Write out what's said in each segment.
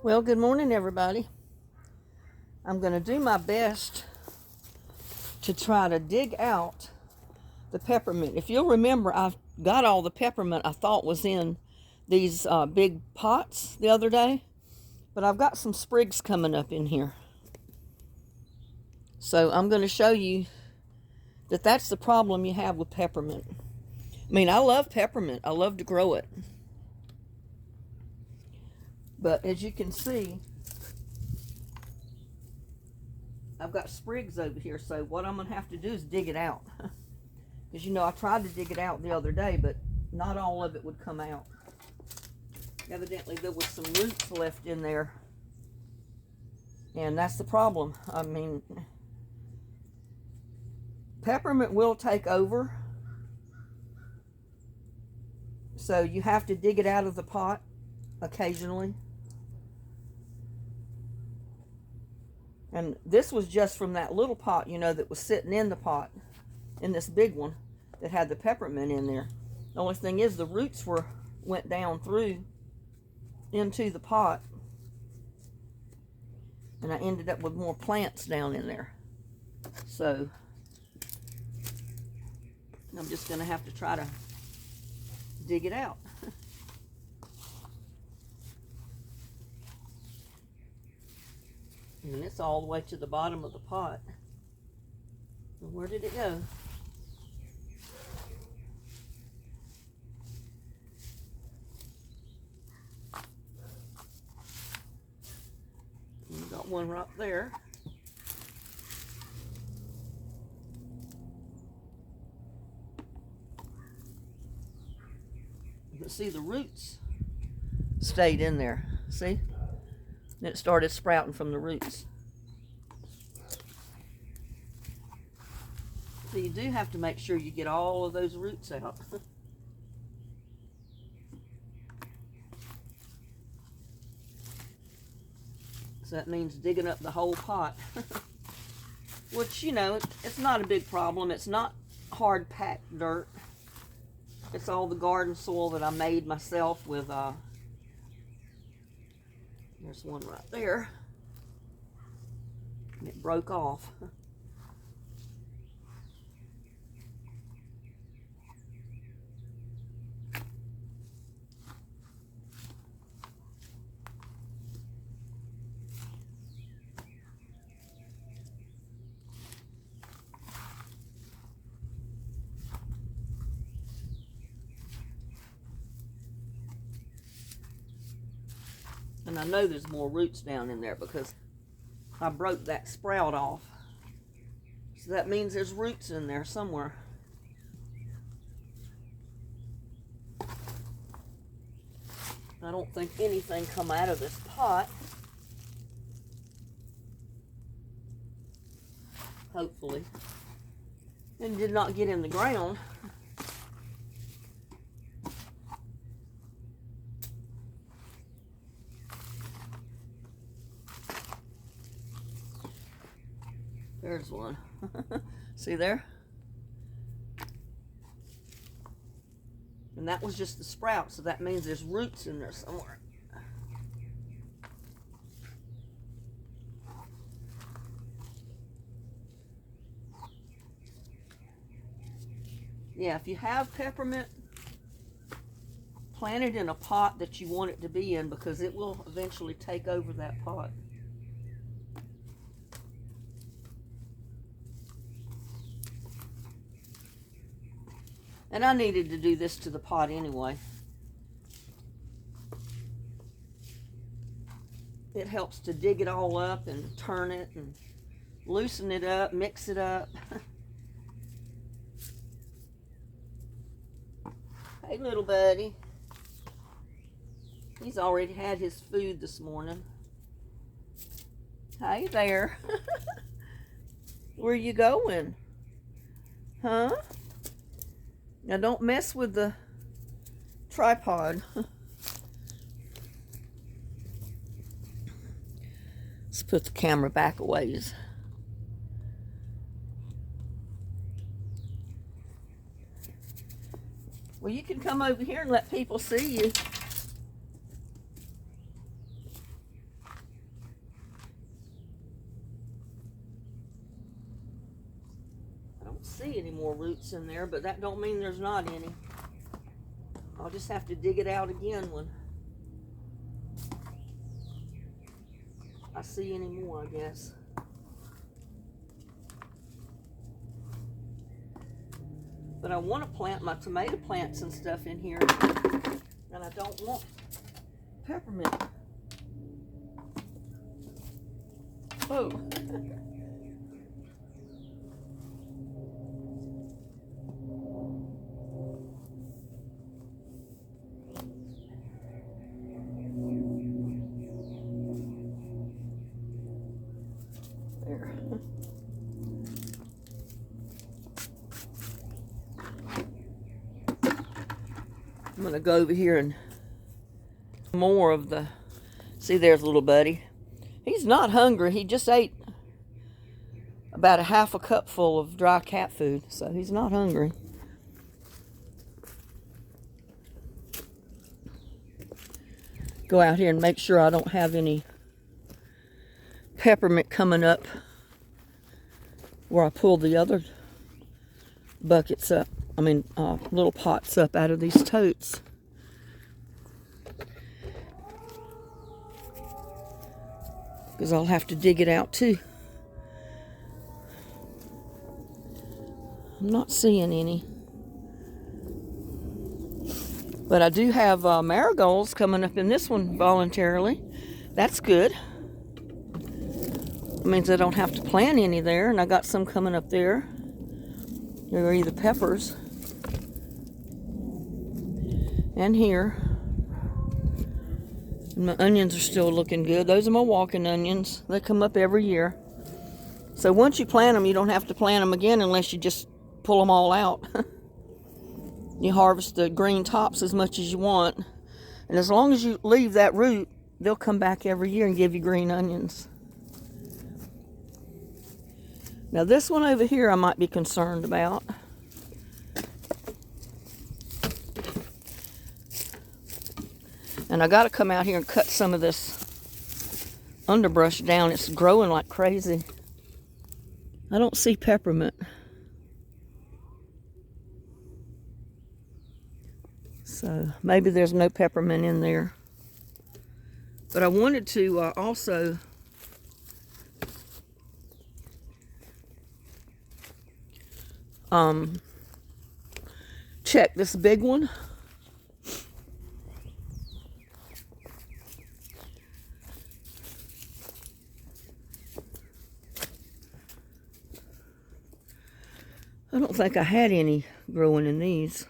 Well, good morning, everybody. I'm going to do my best to try to dig out the peppermint. If you'll remember, I got all the peppermint I thought was in these big pots the other day, but I've got some sprigs coming up in here. So I'm going to show you that that's the problem you have with peppermint. I mean, I love peppermint. I love to grow it. But as you can see, I've got sprigs over here, so what I'm going to have to do is dig it out. Because, I tried to dig it out the other day, but not all of it would come out. Evidently, there was some roots left in there. And that's the problem. I mean, peppermint will take over. So you have to dig it out of the pot occasionally. And this was just from that little pot, that was sitting in the pot, in this big one that had the peppermint in there. The only thing is the roots went down through into the pot, and I ended up with more plants down in there. So I'm just going to have to try to dig it out. And it's all the way to the bottom of the pot. Where did it go? We got one right there. You can see the roots stayed in there. See? And it started sprouting from the roots. So you do have to make sure you get all of those roots out. So that means digging up the whole pot. Which, it's not a big problem. It's not hard packed dirt. It's all the garden soil that I made myself with there's one right there. And it broke off. And I know there's more roots down in there because I broke that sprout off. So that means there's roots in there somewhere. I don't think anything come out of this pot. Hopefully. And did not get in the ground. There's one. See there? And that was just the sprout, so that means there's roots in there somewhere. Yeah, if you have peppermint, plant it in a pot that you want it to be in, because it will eventually take over that pot. And I needed to do this to the pot anyway. It helps to dig it all up and turn it and loosen it up, mix it up. Hey, little buddy. He's already had his food this morning. Hey there. Where you going? Huh? Now don't mess with the tripod. Let's put the camera back a ways. Well, you can come over here and let people see you. don't see any more roots in there, but that don't mean there's not any. I'll just have to dig it out again when I see any more, I guess. But I want to plant my tomato plants and stuff in here, and I don't want peppermint. Oh. There. I'm gonna go over here and more of the, see there's little buddy. He's not hungry, he just ate about a half a cup full of dry cat food, so he's not hungry. Go out here and make sure I don't have any peppermint coming up where I pulled the other buckets up, little pots up out of these totes. Because I'll have to dig it out too. I'm not seeing any. But I do have marigolds coming up in this one voluntarily. That's good. It means I don't have to plant any there, and I got some coming up there. There are the peppers. And here. And my onions are still looking good. Those are my walking onions. They come up every year. So once you plant them, you don't have to plant them again unless you just pull them all out. You harvest the green tops as much as you want. And as long as you leave that root, they'll come back every year and give you green onions. Now this one over here I might be concerned about. And I got to come out here and cut some of this underbrush down. It's growing like crazy. I don't see peppermint. So maybe there's no peppermint in there. But I wanted to also check this big one. I don't think I had any growing in these.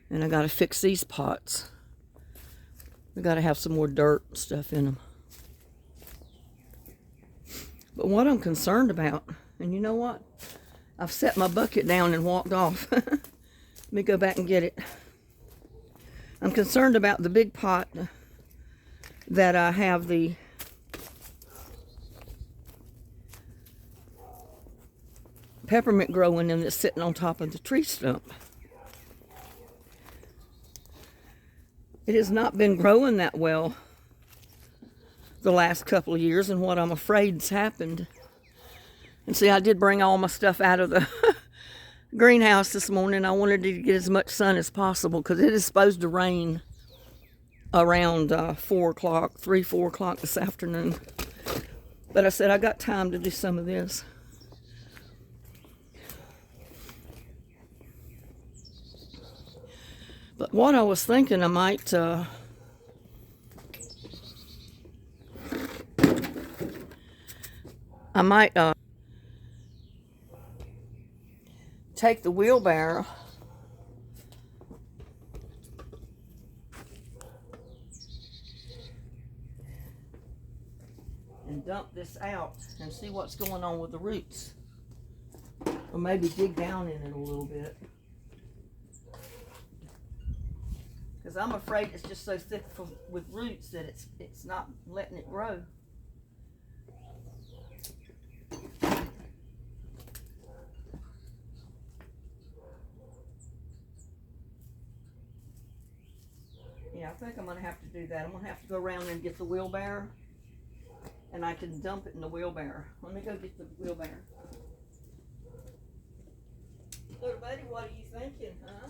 And I got to fix these pots. I got to have some more dirt and stuff in them. But what I'm concerned about, and you know what? I've set my bucket down and walked off. Let me go back and get it. I'm concerned about the big pot that I have the peppermint growing in that's sitting on top of the tree stump. It has not been growing that well the last couple of years, and what I'm afraid's happened. And see, I did bring all my stuff out of the greenhouse this morning. I wanted to get as much sun as possible because it is supposed to rain around 4 o'clock, 3, 4 o'clock this afternoon. But I said I got time to do some of this. But what I was thinking, I might take the wheelbarrow and dump this out and see what's going on with the roots. Or maybe dig down in it a little bit. Because I'm afraid it's just so thick with roots that it's not letting it grow. Yeah, think I'm gonna have to do that. I'm gonna have to go around and get the wheelbarrow, and I can dump it in the wheelbarrow. Let me go get the wheelbarrow. Little buddy, what are you thinking, huh?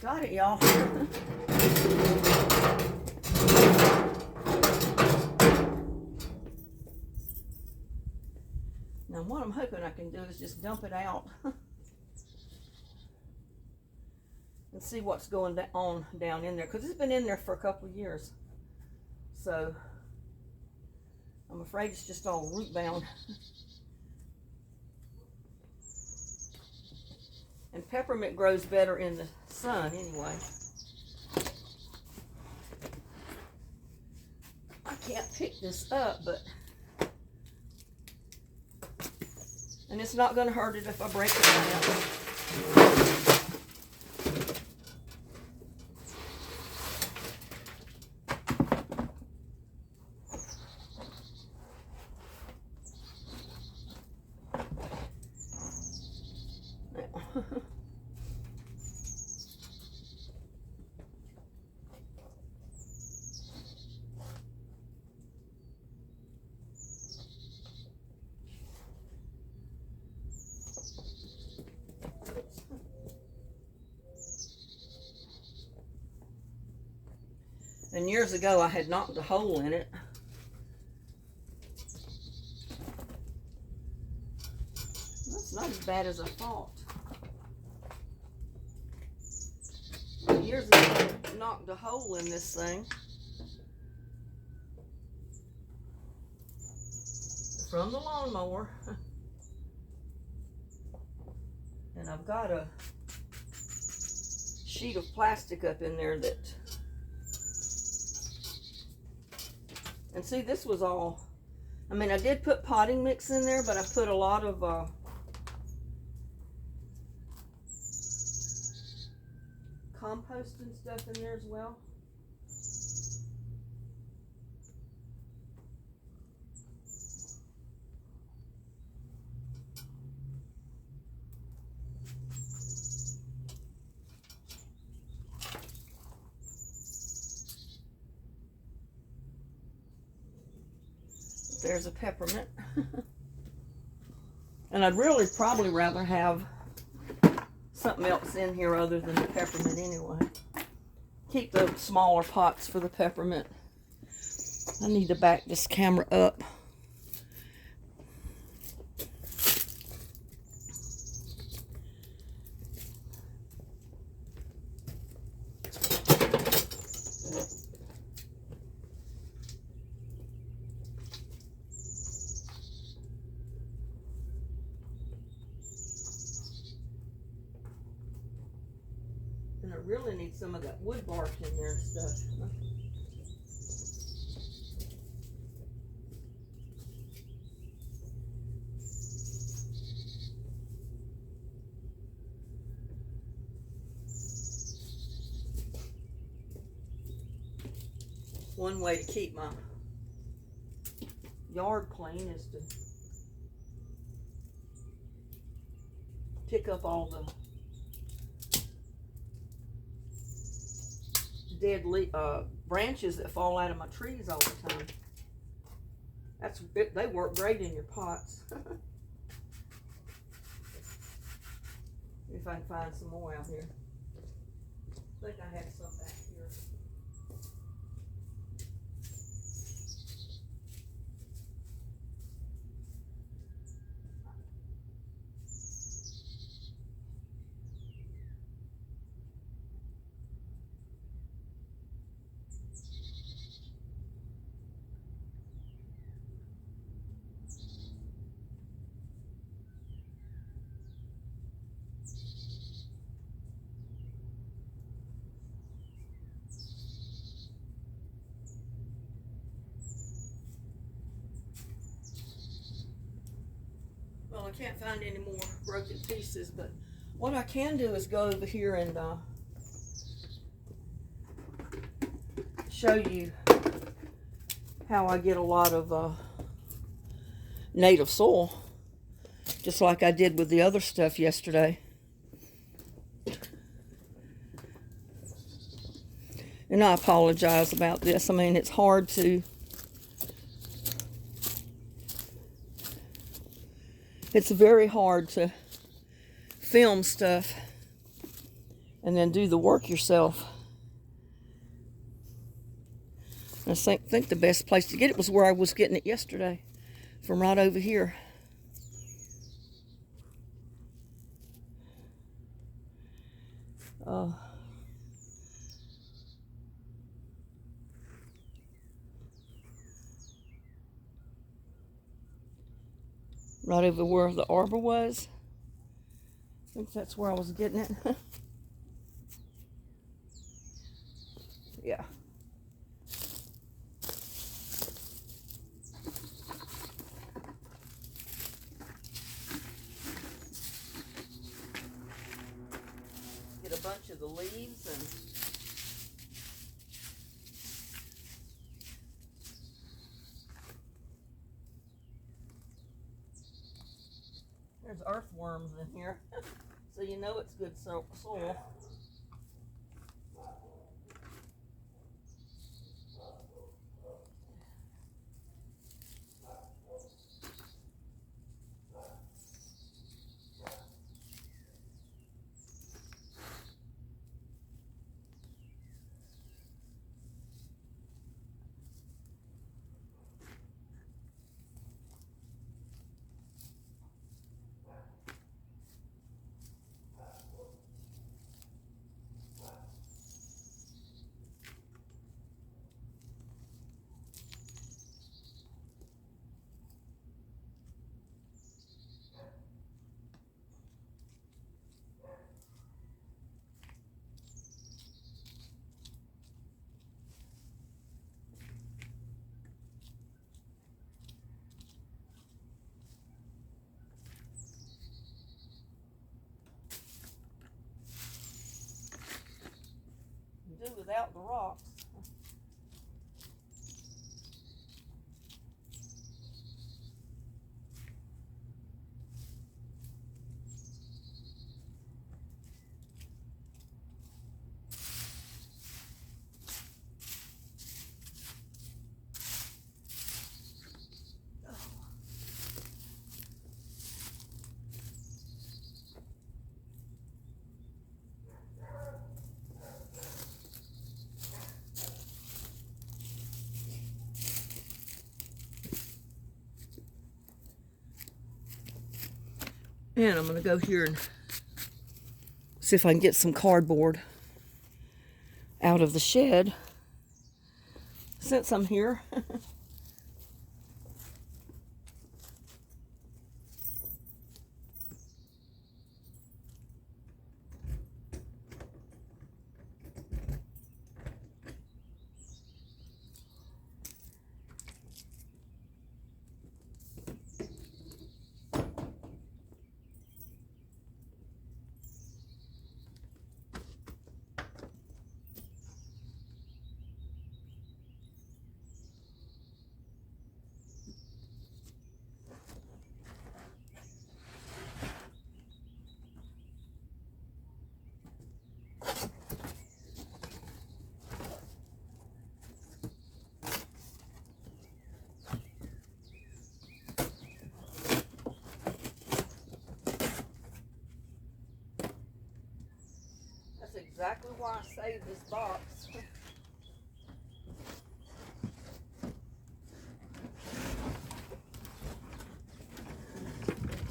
Got it, y'all. Now what I'm hoping I can do is just dump it out and see what's going on down in there, because it's been in there for a couple of years. So I'm afraid it's just all root bound. And peppermint grows better in the sun anyway. I can't pick this up, but, and it's not going to hurt it if I break it down. And years ago, I had knocked a hole in it. That's not as bad as I thought. Years ago, I knocked a hole in this thing from the lawnmower. And I've got a sheet of plastic up in there that, and see, this was all, I mean, I did put potting mix in there, but I put a lot of compost and stuff in there as well. There's a peppermint. And I'd really probably rather have something else in here other than the peppermint anyway. Keep the smaller pots for the peppermint. I need to back this camera up. really need some of that wood bark in there and stuff. One way to keep my yard clean is to pick up all the dead branches that fall out of my trees all the time. They work great in your pots. If I can find some more out here. I think I had some back here. Well, I can't find any more broken pieces, but what I can do is go over here and show you how I get a lot of native soil, just like I did with the other stuff yesterday. And I apologize about this. I mean, it's hard to... It's very hard to film stuff and then do the work yourself. I think the best place to get it was where I was getting it yesterday, from right over here. Right over where the arbor was. I think that's where I was getting it. Yeah. Get a bunch of the leaves and there's earthworms in here, so you know it's good soil. Do without the rocks. And I'm going to go here and see if I can get some cardboard out of the shed since I'm here. exactly why I saved this box.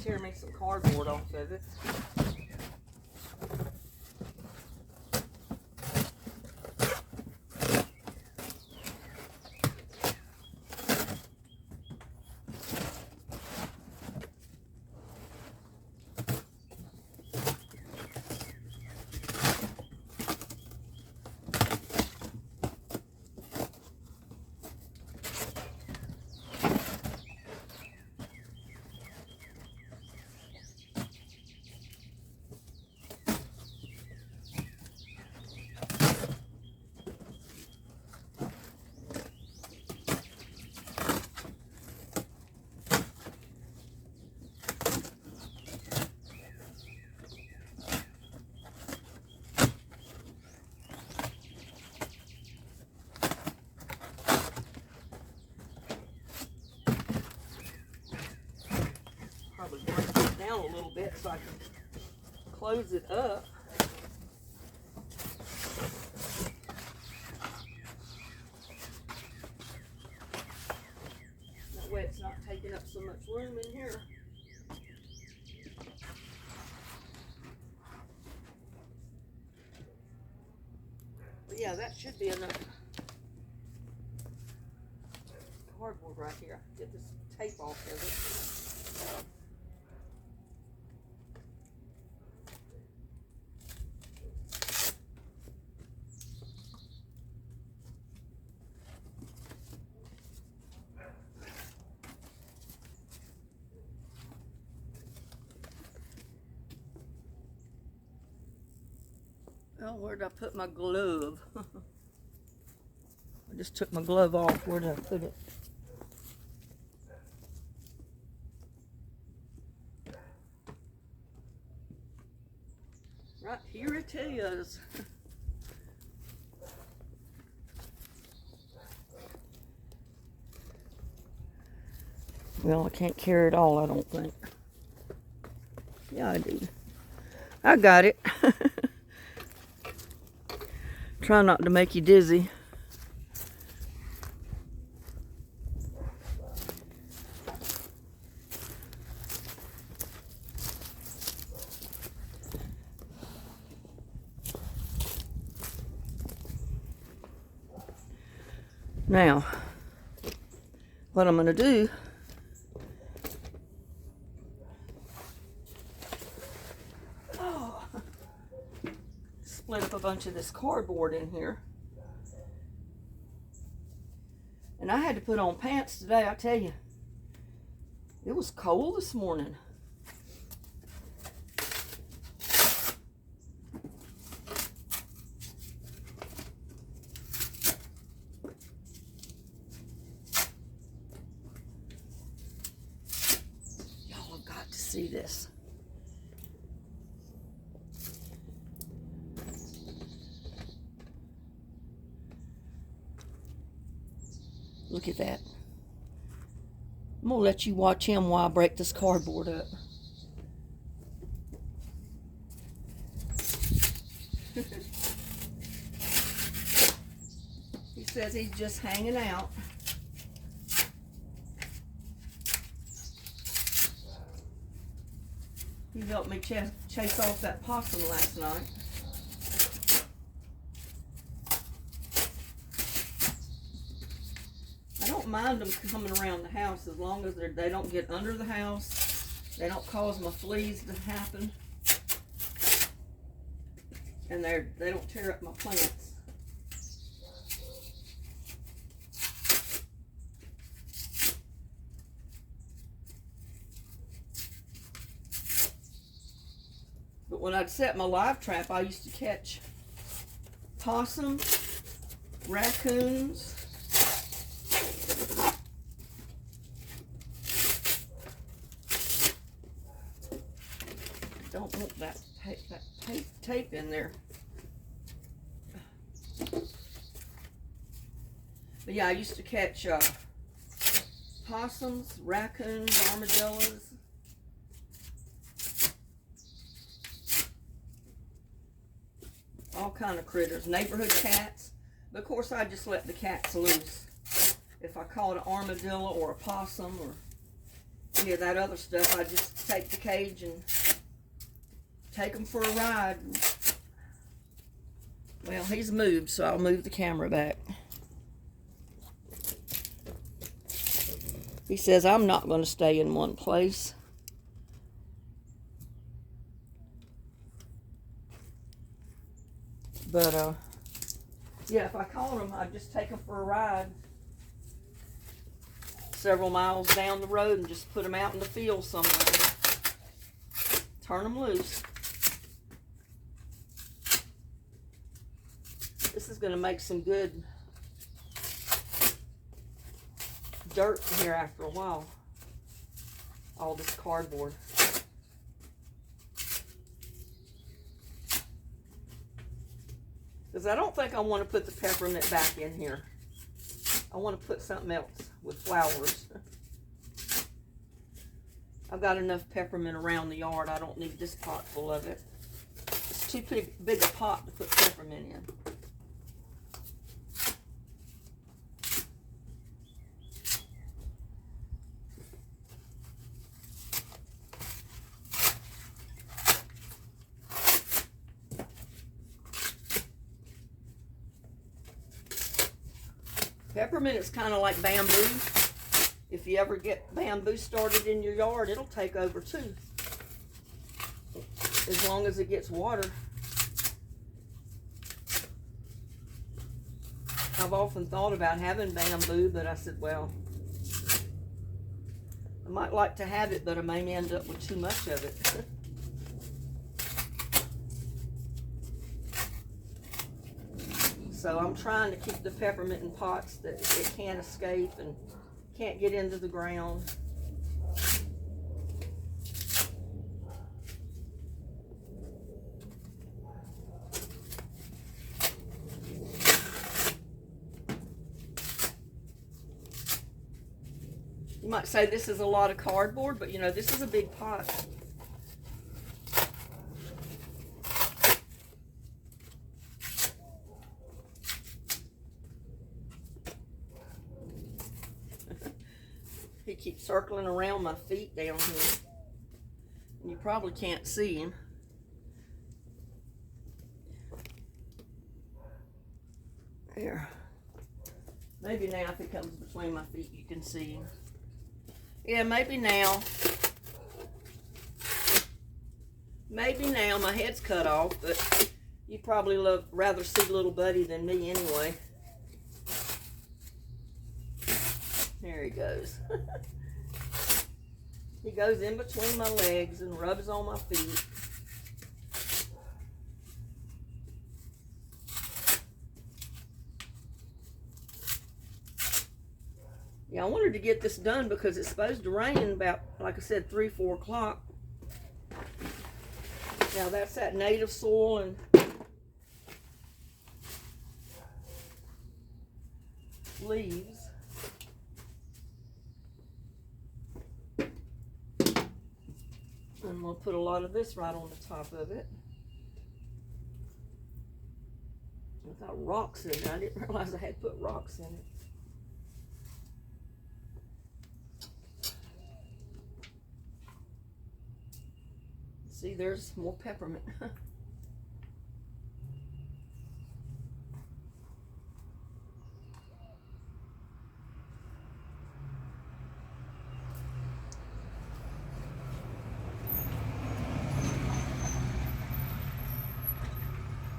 Tear me some cardboard off of it. Probably break it down a little bit so I can close it up. That way it's not taking up so much room in here. But yeah, that should be enough cardboard right here. Get this tape off of it. Well, where did I put my glove? I just took my glove off. Where did I put it? Right here it is. Well, I can't carry it all, I don't think. Yeah, I do. I got it. Try not to make you dizzy. Now, what I'm going to do, split up a bunch of this cardboard in here. And I had to put on pants today, I tell you. It was cold this morning. Y'all have got to see this. Look at that. I'm going to let you watch him while I break this cardboard up. He says he's just hanging out. He helped me chase off that possum last night. I don't mind them coming around the house as long as they don't get under the house. They don't cause my fleas to happen. And they don't tear up my plants. But when I'd set my live trap, I used to catch possums, raccoons, don't want that tape in there. But yeah, I used to catch possums, raccoons, armadillos. all kind of critters, neighborhood cats. But of course, I just let the cats loose. If I caught an armadillo or a possum or any of that other stuff, I just take the cage and take them for a ride. Well, he's moved, so I'll move the camera back. He says, I'm not going to stay in one place. But, yeah, if I caught them, I'd just take them for a ride several miles down the road and just put them out in the field somewhere. Turn them loose. This is going to make some good dirt here after a while. All this cardboard. Because I don't think I want to put the peppermint back in here. I want to put something else with flowers. I've got enough peppermint around the yard. I don't need this pot full of it. It's too big a pot to put peppermint in. Peppermint is kind of like bamboo. If you ever get bamboo started in your yard, it'll take over too. As long as it gets water. I've often thought about having bamboo, but I said, well, I might like to have it, but I may end up with too much of it. So I'm trying to keep the peppermint in pots that it can't escape and can't get into the ground. You might say this is a lot of cardboard, but you know, this is a big pot. He keeps circling around my feet down here. And you probably can't see him. There. Maybe now if he comes between my feet you can see him. Yeah, maybe now. Maybe now. My head's cut off, but you'd probably rather see little buddy than me anyway. There he goes. He goes in between my legs and rubs on my feet. Yeah, I wanted to get this done because it's supposed to rain about, like I said, 3, 4 o'clock. Now that's that native soil and leaves. And we'll put a lot of this right on the top of it. I've got rocks in it. I didn't realize I had put rocks in it. See, there's more peppermint.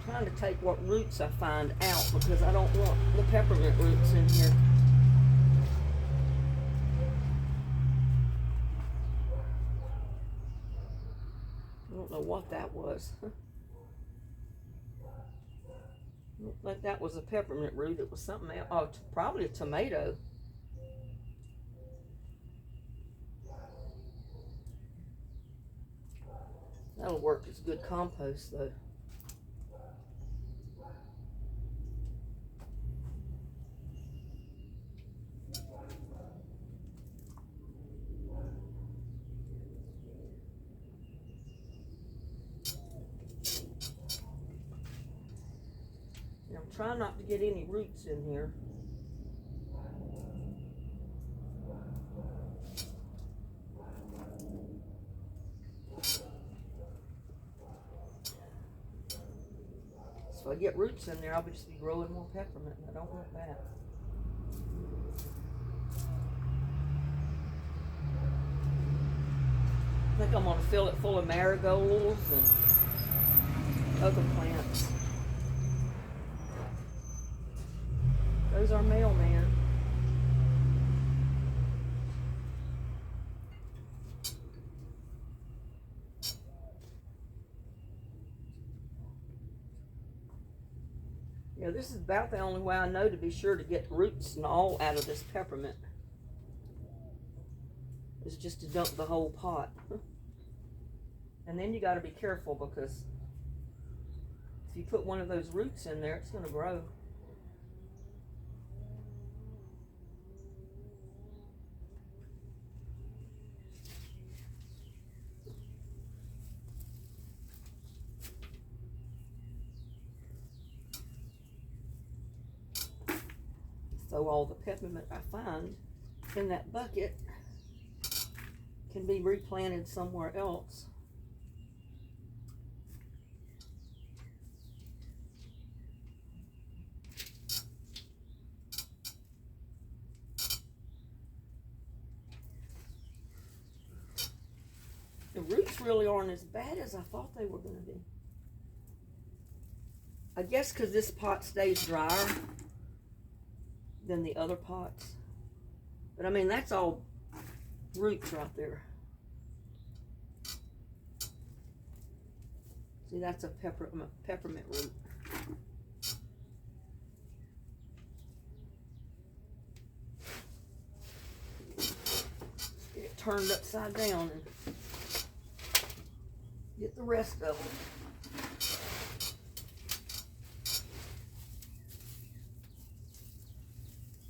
Trying to take what roots I find out because I don't want the peppermint roots in here. I don't know what that was. Looked like that was a peppermint root. It was something else. Oh, probably a tomato. That'll work as good compost though. try not to get any roots in here. So if I get roots in there, I'll just be growing more peppermint, and I don't want that. I think I'm going to fill it full of marigolds and other plants. There's our mailman. Yeah, this is about the only way I know to be sure to get roots and all out of this peppermint. Is just to dump the whole pot. And then you got to be careful, because if you put one of those roots in there, it's going to grow. So all the peppermint I find in that bucket can be replanted somewhere else. The roots really aren't as bad as I thought they were going to be. I guess because this pot stays drier than the other pots. But I mean, that's all roots right there. See, that's a peppermint root. Get it turned upside down and get the rest of them.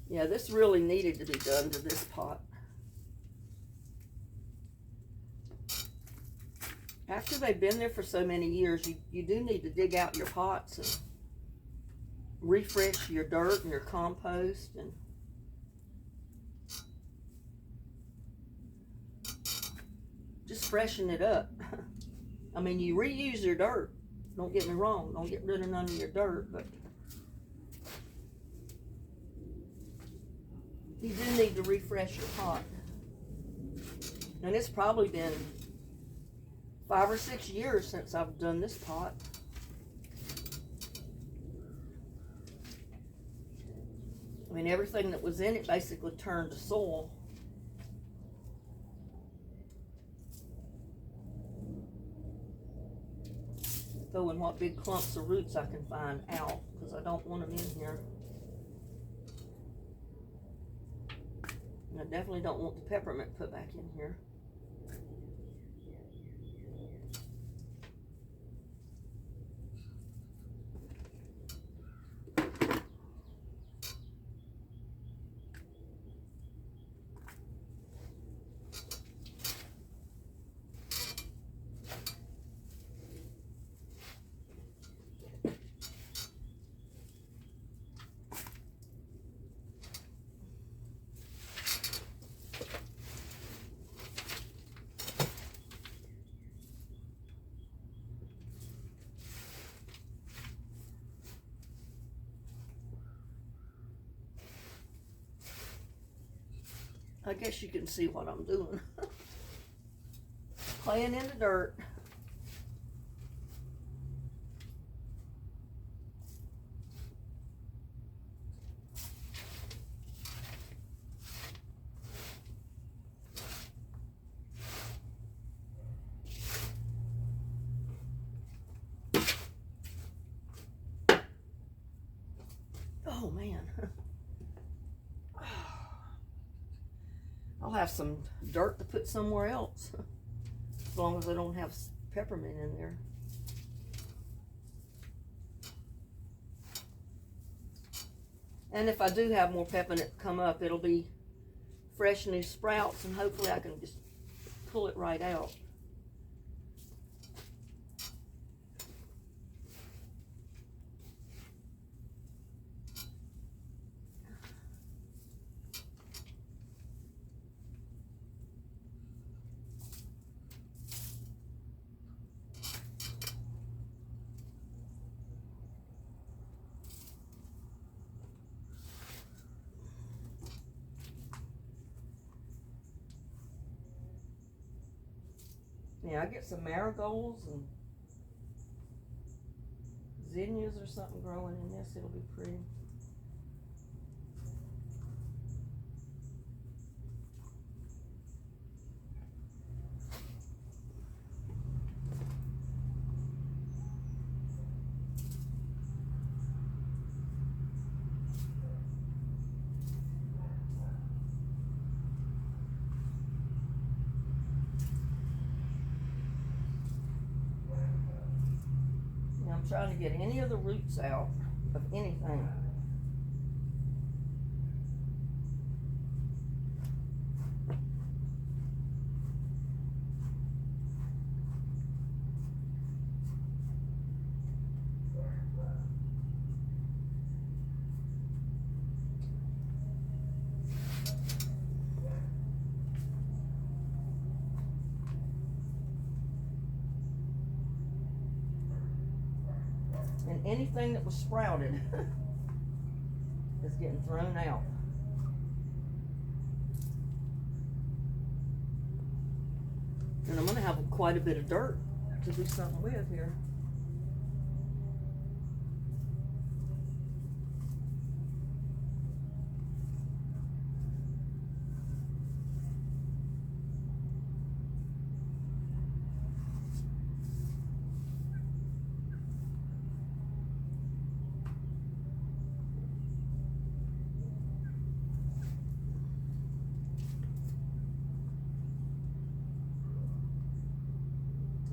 Yeah, this really needed to be done to this pot. After they've been there for so many years, you do need to dig out your pots and refresh your dirt and your compost and just freshen it up. I mean, you reuse your dirt. Don't get me wrong. Don't get rid of none of your dirt, but you do need to refresh your pot. And it's probably been 5 or 6 years since I've done this pot. I mean, everything that was in it basically turned to soil. Throwing what big clumps of roots I can find out, because I don't want them in here. And I definitely don't want the peppermint put back in here. I guess you can see what I'm doing. Playing in the dirt. Oh man. I'll have some dirt to put somewhere else, as long as I don't have peppermint in there. And if I do have more peppermint come up, it'll be fresh new sprouts, and hopefully I can just pull it right out. Yeah, I get some marigolds and zinnias or something growing in this. It'll be pretty. I'm trying to get any of the roots out of anything. And anything that was sprouted is getting thrown out. And I'm going to have quite a bit of dirt to do something with here.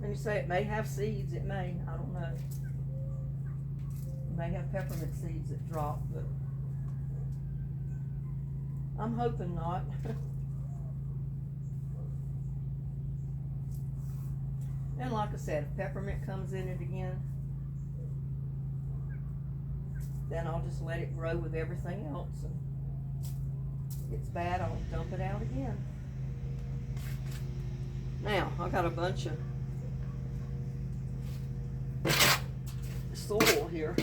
And you say it may have seeds, it may, I don't know. It may have peppermint seeds that drop, but I'm hoping not. And like I said, if peppermint comes in it again, then I'll just let it grow with everything else. And if it's bad, I'll dump it out again. Now, I got a bunch of soil here.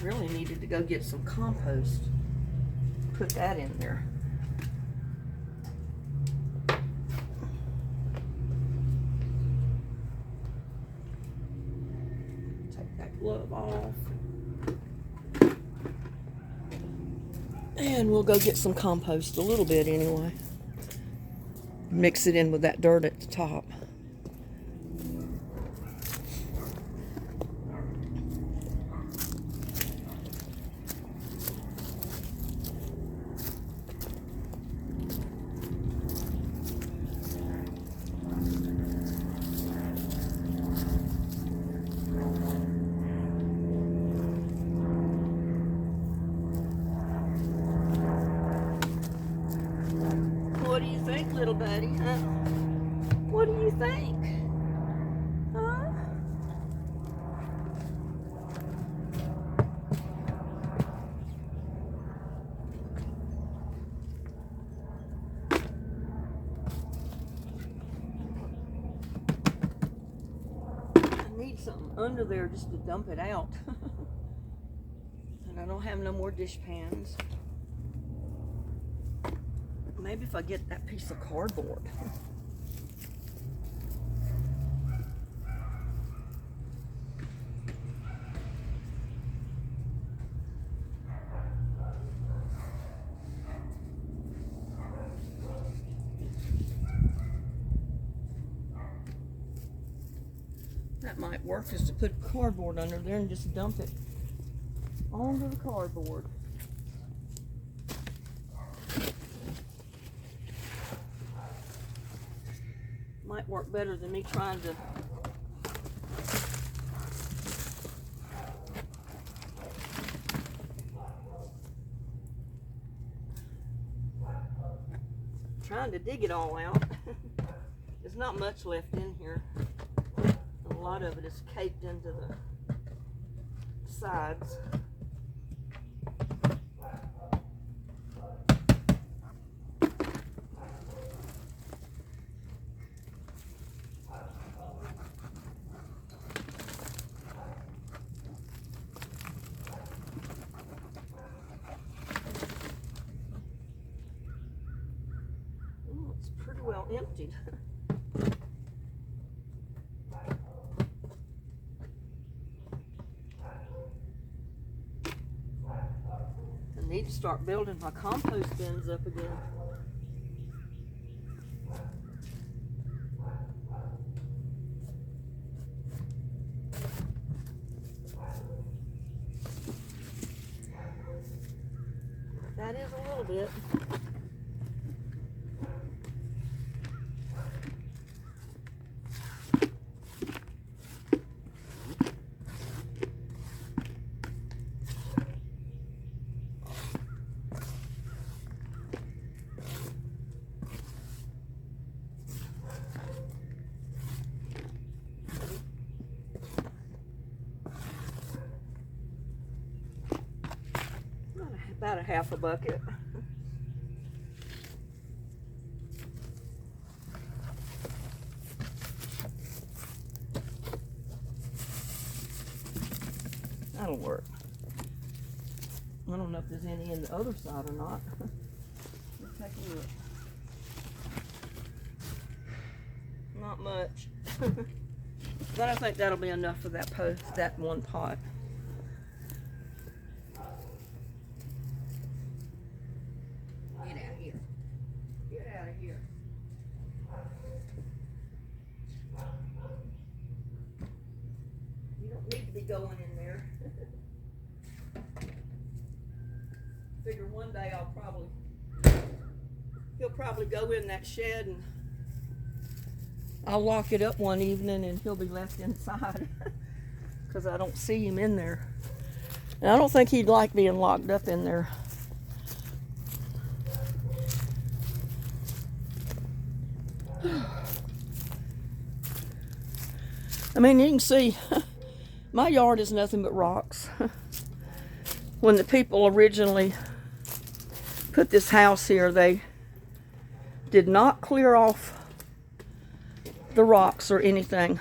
Really needed to go get some compost. Put that in there. Take that glove off. And we'll go get some compost, a little bit anyway. Mix it in with that dirt at the top. What do you think, little buddy, huh? What do you think? Huh? I need something under there just to dump it out. And I don't have no more dish pans. Maybe if I get that piece of cardboard. That might work, is to put cardboard under there and just dump it onto the cardboard. Might work better than me trying to trying to dig it all out. There's not much left in here. A lot of it is caked into the sides. Oh, it's pretty well emptied. I need to start building my compost bins up again. That is a little bit. About a half a bucket. That'll work. I don't know if there's any in the other side or not. Let's take a look. Not much. But I think that'll be enough for that that one pot. Get out of here. Get out of here. You don't need to be going in there. Figure one day he'll probably go in that shed and I'll lock it up one evening and he'll be left inside because I don't see him in there. And I don't think he'd like being locked up in there. I mean, you can see my yard is nothing but rocks. When the people originally put this house here, they did not clear off the rocks or anything.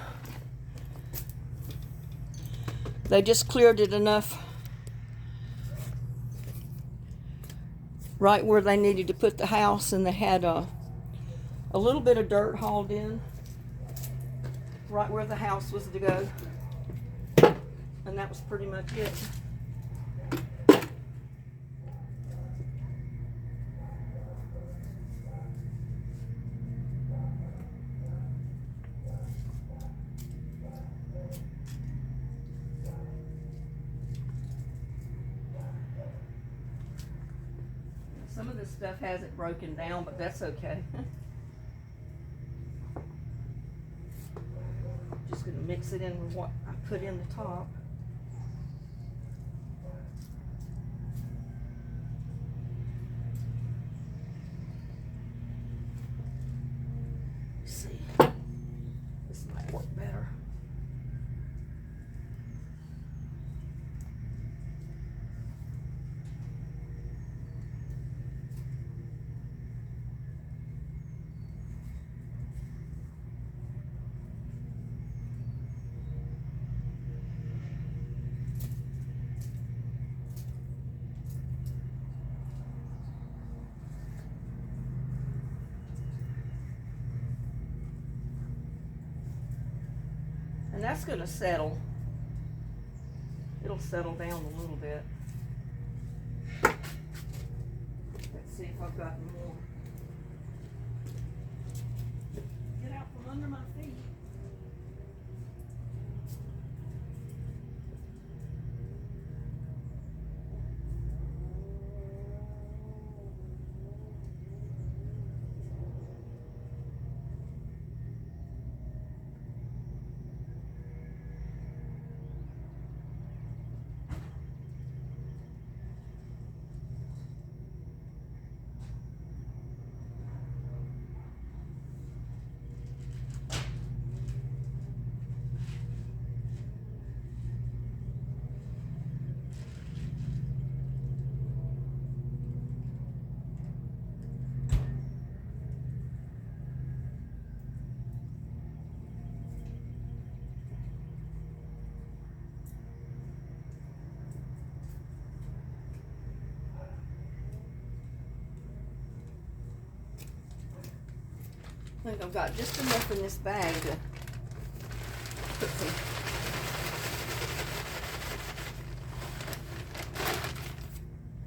They just cleared it enough right where they needed to put the house, and they had a little bit of dirt hauled in right where the house was to go, and that was pretty much it. Some of this stuff hasn't broken down, but that's okay. Just gonna mix it in with what I put in the top. Let's see, this might work better. And that's going to settle. It'll settle down a little bit. Let's see if I've got more. Get out from under my feet. think I've got just enough in this bag to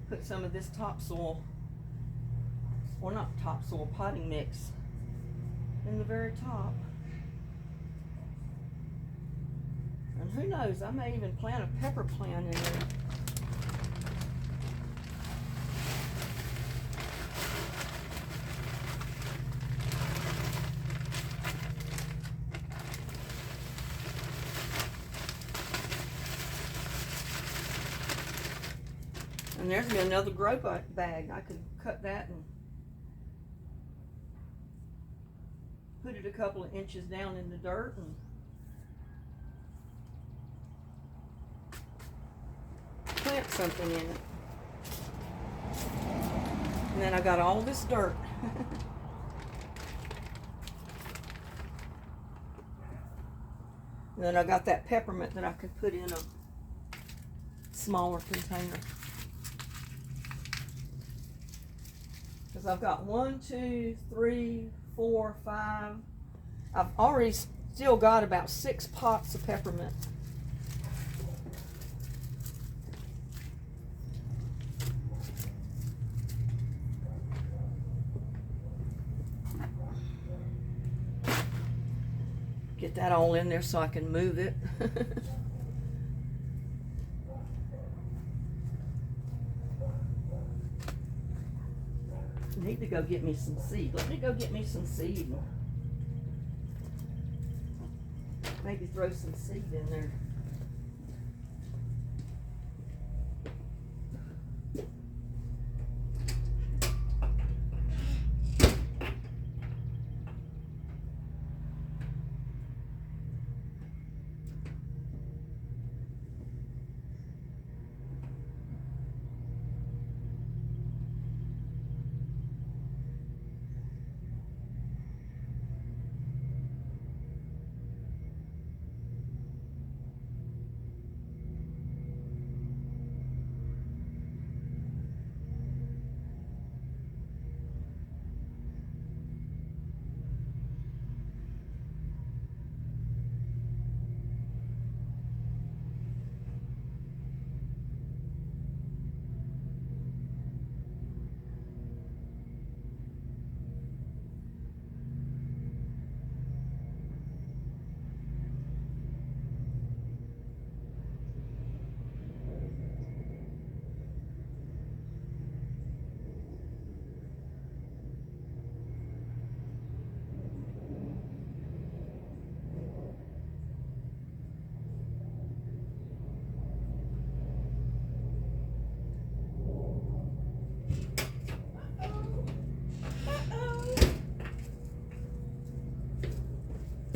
put some of this topsoil, or not topsoil, potting mix in the very top. And who knows, I may even plant a pepper plant in there. And there's me another grow bag. I could cut that and put it a couple of inches down in the dirt and plant something in it. And then I got all this dirt. And then I got that peppermint that I could put in a smaller container. Because I've got 1, 2, 3, 4, 5. I've already still got about 6 pots of peppermint. Get that all in there so I can move it. I need to go get me some seed. Let me go get me some seed. Maybe throw some seed in there.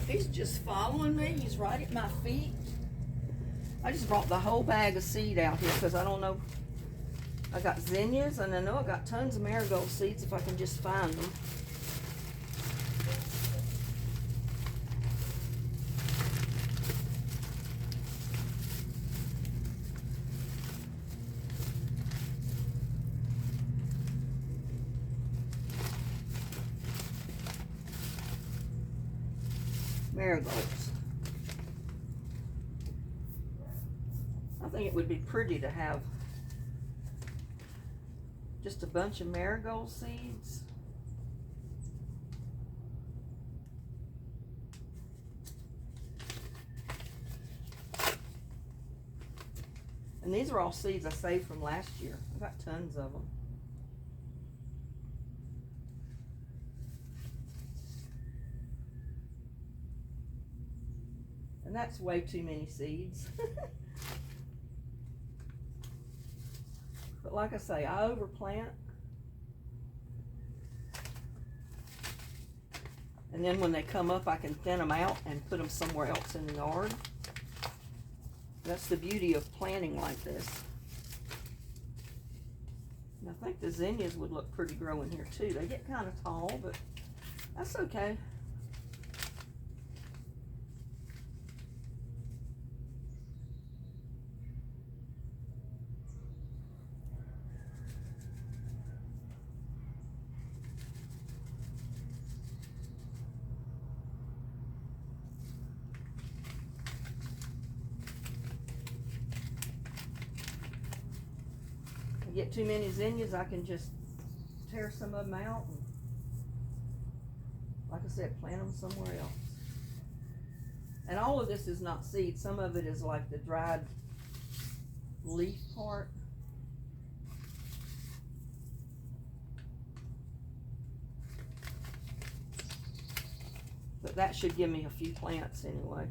He's just following me. He's right at my feet. I just brought the whole bag of seed out here because I don't know. I got zinnias and I know I got tons of marigold seeds if I can just find them. Marigolds. I think it would be pretty to have just a bunch of marigold seeds. And these are all seeds I saved from last year. I got tons of them. And that's way too many seeds. But like I say, I overplant. And then when they come up, I can thin them out and put them somewhere else in the yard. That's the beauty of planting like this. And I think the zinnias would look pretty growing here too. They get kind of tall, but that's okay. get too many zinnias, I can just tear some of them out and, like I said, plant them somewhere else. And all of this is not seed. Some of it is like the dried leaf part. But that should give me a few plants anyway.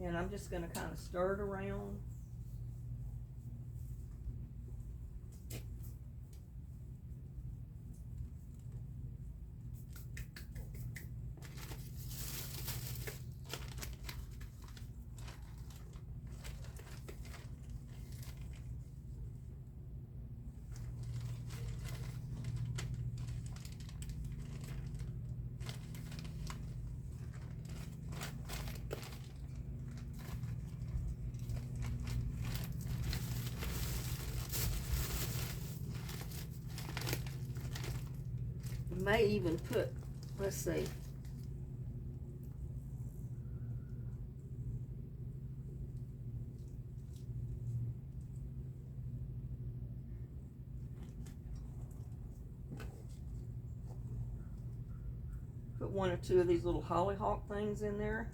And I'm just going to kind of stir it around. May even put, let's see, put one or two of these little hollyhock things in there.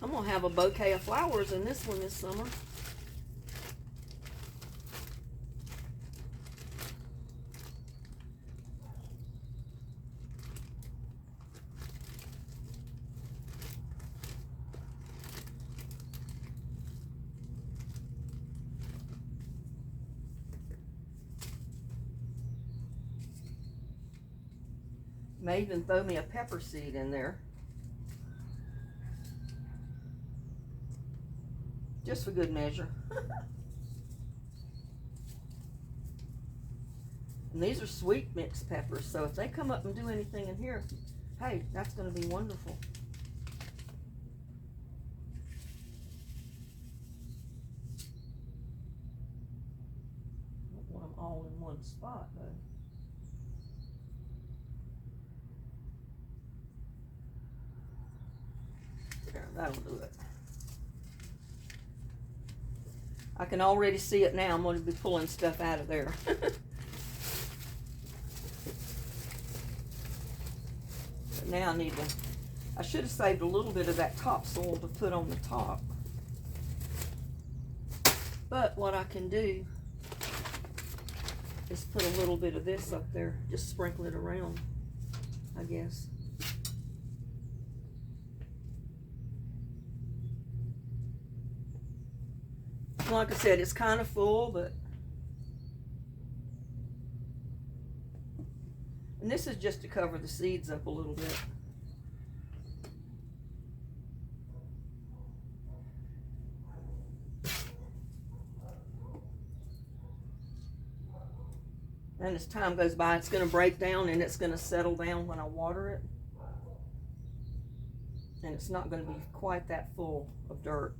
I'm gonna have a bouquet of flowers in this one this summer. May even throw me a pepper seed in there. Just for good measure. And these are sweet mixed peppers, so if they come up and do anything in here, hey, that's going to be wonderful. Don't want them all in one spot, though. There, that'll do it. I can already see it now. I'm going to be pulling stuff out of there. But now I should have saved a little bit of that topsoil to put on the top. But what I can do is put a little bit of this up there. Just sprinkle it around, I guess. Like I said, it's kind of full, but... And this is just to cover the seeds up a little bit. And as time goes by, it's going to break down and it's going to settle down when I water it. And it's not going to be quite that full of dirt.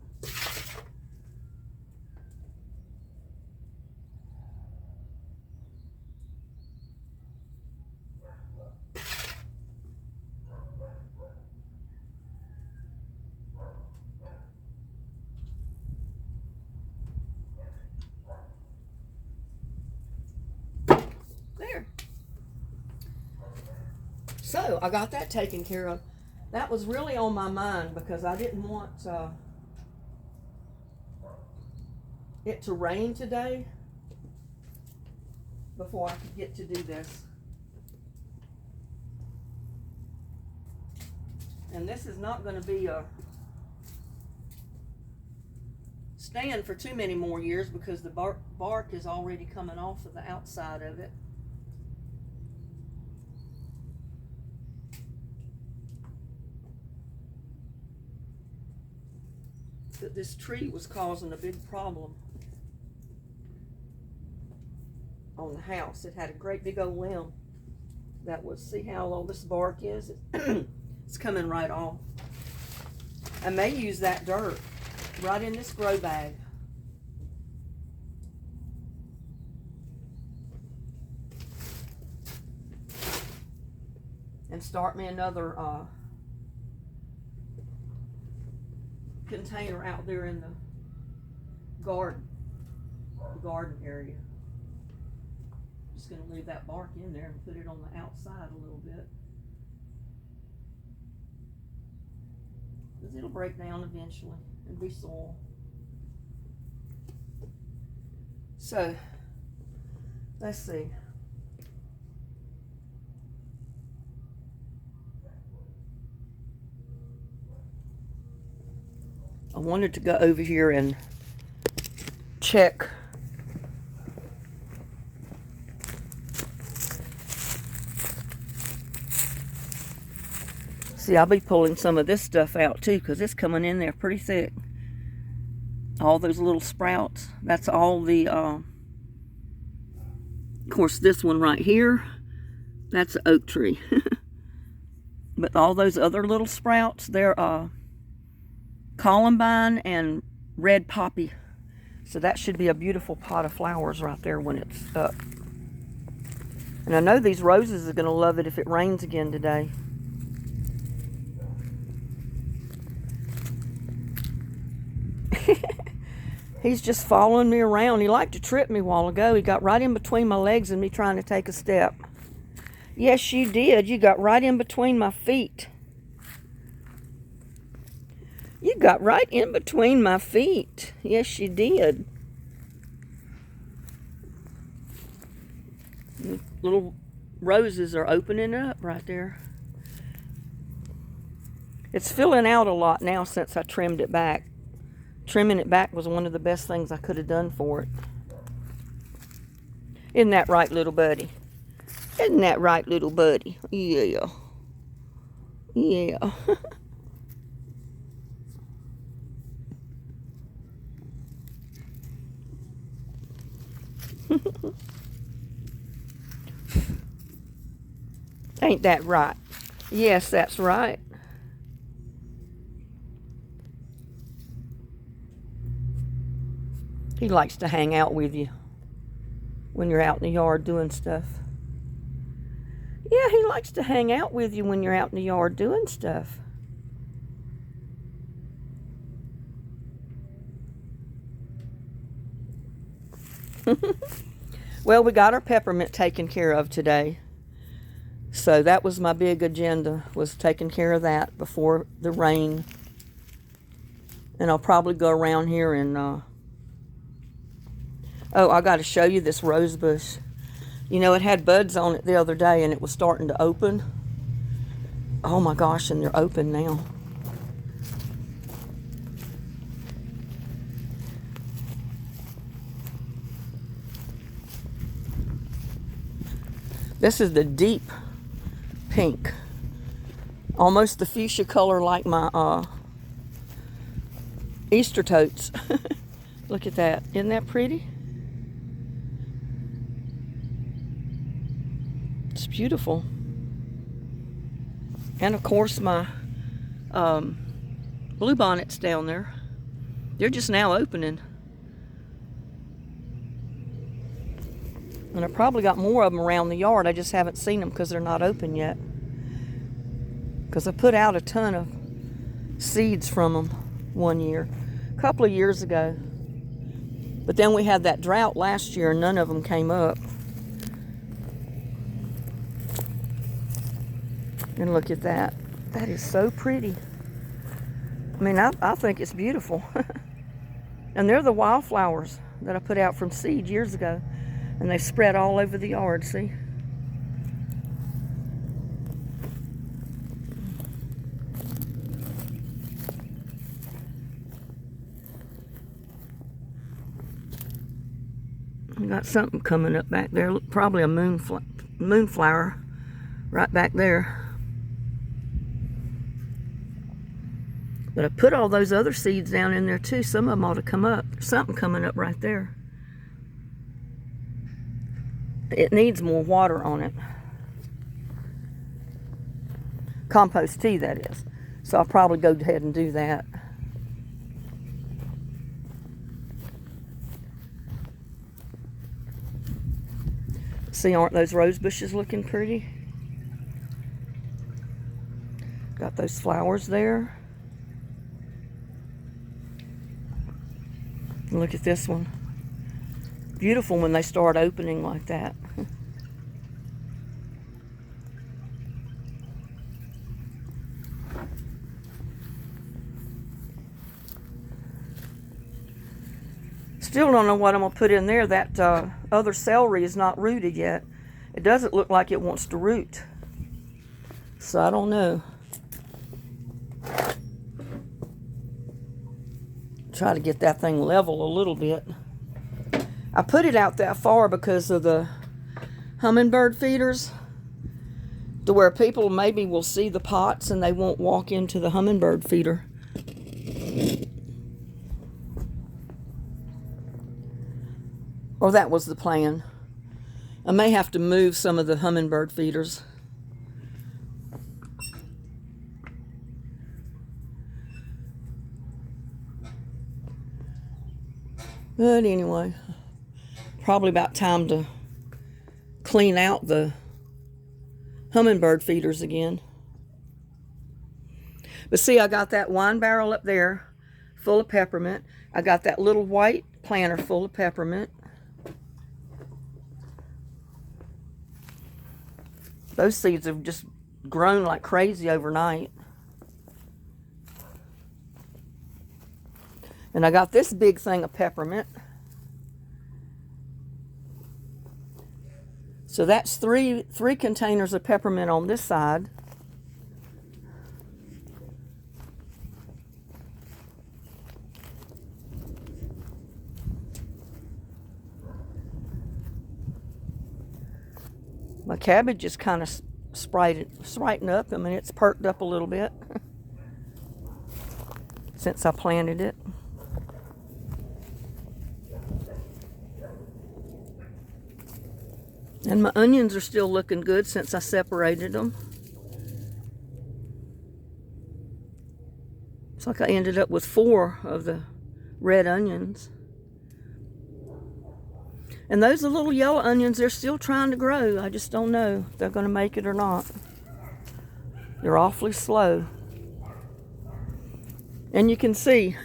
So I got that taken care of. That was really on my mind because I didn't want it to rain today before I could get to do this. And this is not going to be a stand for too many more years because the bark is already coming off of the outside of it. that this tree was causing a big problem on the house. It had a great big old limb that was, see how all this bark is? It's coming right off. I may use that dirt right in this grow bag. And start me another container out there in the garden area. Just going to leave that bark in there and put it on the outside a little bit, because it'll break down eventually and be soil. So let's see. I wanted to go over here and check see, I'll be pulling some of this stuff out too, because it's coming in there pretty thick. All those little sprouts, that's all the of course this one right here, that's an oak tree. But all those other little sprouts, they're columbine and red poppy. So that should be a beautiful pot of flowers right there when it's up. And I know these roses are going to love it if it rains again today. He's just following me around. He liked to trip me a while ago. He got right in between my legs and me trying to take a step. Yes, you did. You got right in between my feet. You got right in between my feet. Yes, you did. Little roses are opening up right there. It's filling out a lot now since I trimmed it back. Trimming it back was one of the best things I could have done for it. Isn't that right, little buddy? Isn't that right, little buddy? Yeah. Yeah. Ain't that right? Yes, that's right. He likes to hang out with you when you're out in the yard doing stuff. Yeah, he likes to hang out with you when you're out in the yard doing stuff. Well, we got our peppermint taken care of today. So that was my big agenda, was taking care of that before the rain. And I'll probably go around here and oh, I got to show you this rose bush. You know, it had buds on it the other day and it was starting to open. Oh my gosh, and they're open now. This is the deep pink. Almost the fuchsia color like my Easter totes. Look at that. Isn't that pretty? It's beautiful. And of course my bluebonnets down there. They're just now opening. And I probably got more of them around the yard. I just haven't seen them because they're not open yet. Because I put out a ton of seeds from them one year. A couple of years ago. But then we had that drought last year and none of them came up. And look at that. That is so pretty. I mean, I think it's beautiful. And they're the wildflowers that I put out from seed years ago. And they spread all over the yard, see? We got something coming up back there. Probably a moonflower right back there. But I put all those other seeds down in there too. Some of them ought to come up. There's something coming up right there. It needs more water on it. Compost tea, that is. So I'll probably go ahead and do that. See, aren't those rose bushes looking pretty? Got those flowers there. And look at this one. Beautiful when they start opening like that. Still don't know what I'm going to put in there. That other celery is not rooted yet. It doesn't look like it wants to root. So I don't know. Try to get that thing level a little bit. I put it out that far because of the hummingbird feeders, to where people maybe will see the pots and they won't walk into the hummingbird feeder. Or that was the plan. I may have to move some of the hummingbird feeders. But anyway, probably about time to clean out the hummingbird feeders again. But see, I got that wine barrel up there full of peppermint. I got that little white planter full of peppermint. Those seeds have just grown like crazy overnight. And I got this big thing of peppermint. So that's three containers of peppermint on this side. My cabbage is kind of sprighting up. I mean, it's perked up a little bit since I planted it. And my onions are still looking good since I separated them. It's like I ended up with 4 of the red onions. And those little yellow onions, they're still trying to grow. I just don't know if they're going to make it or not. They're awfully slow. And you can see,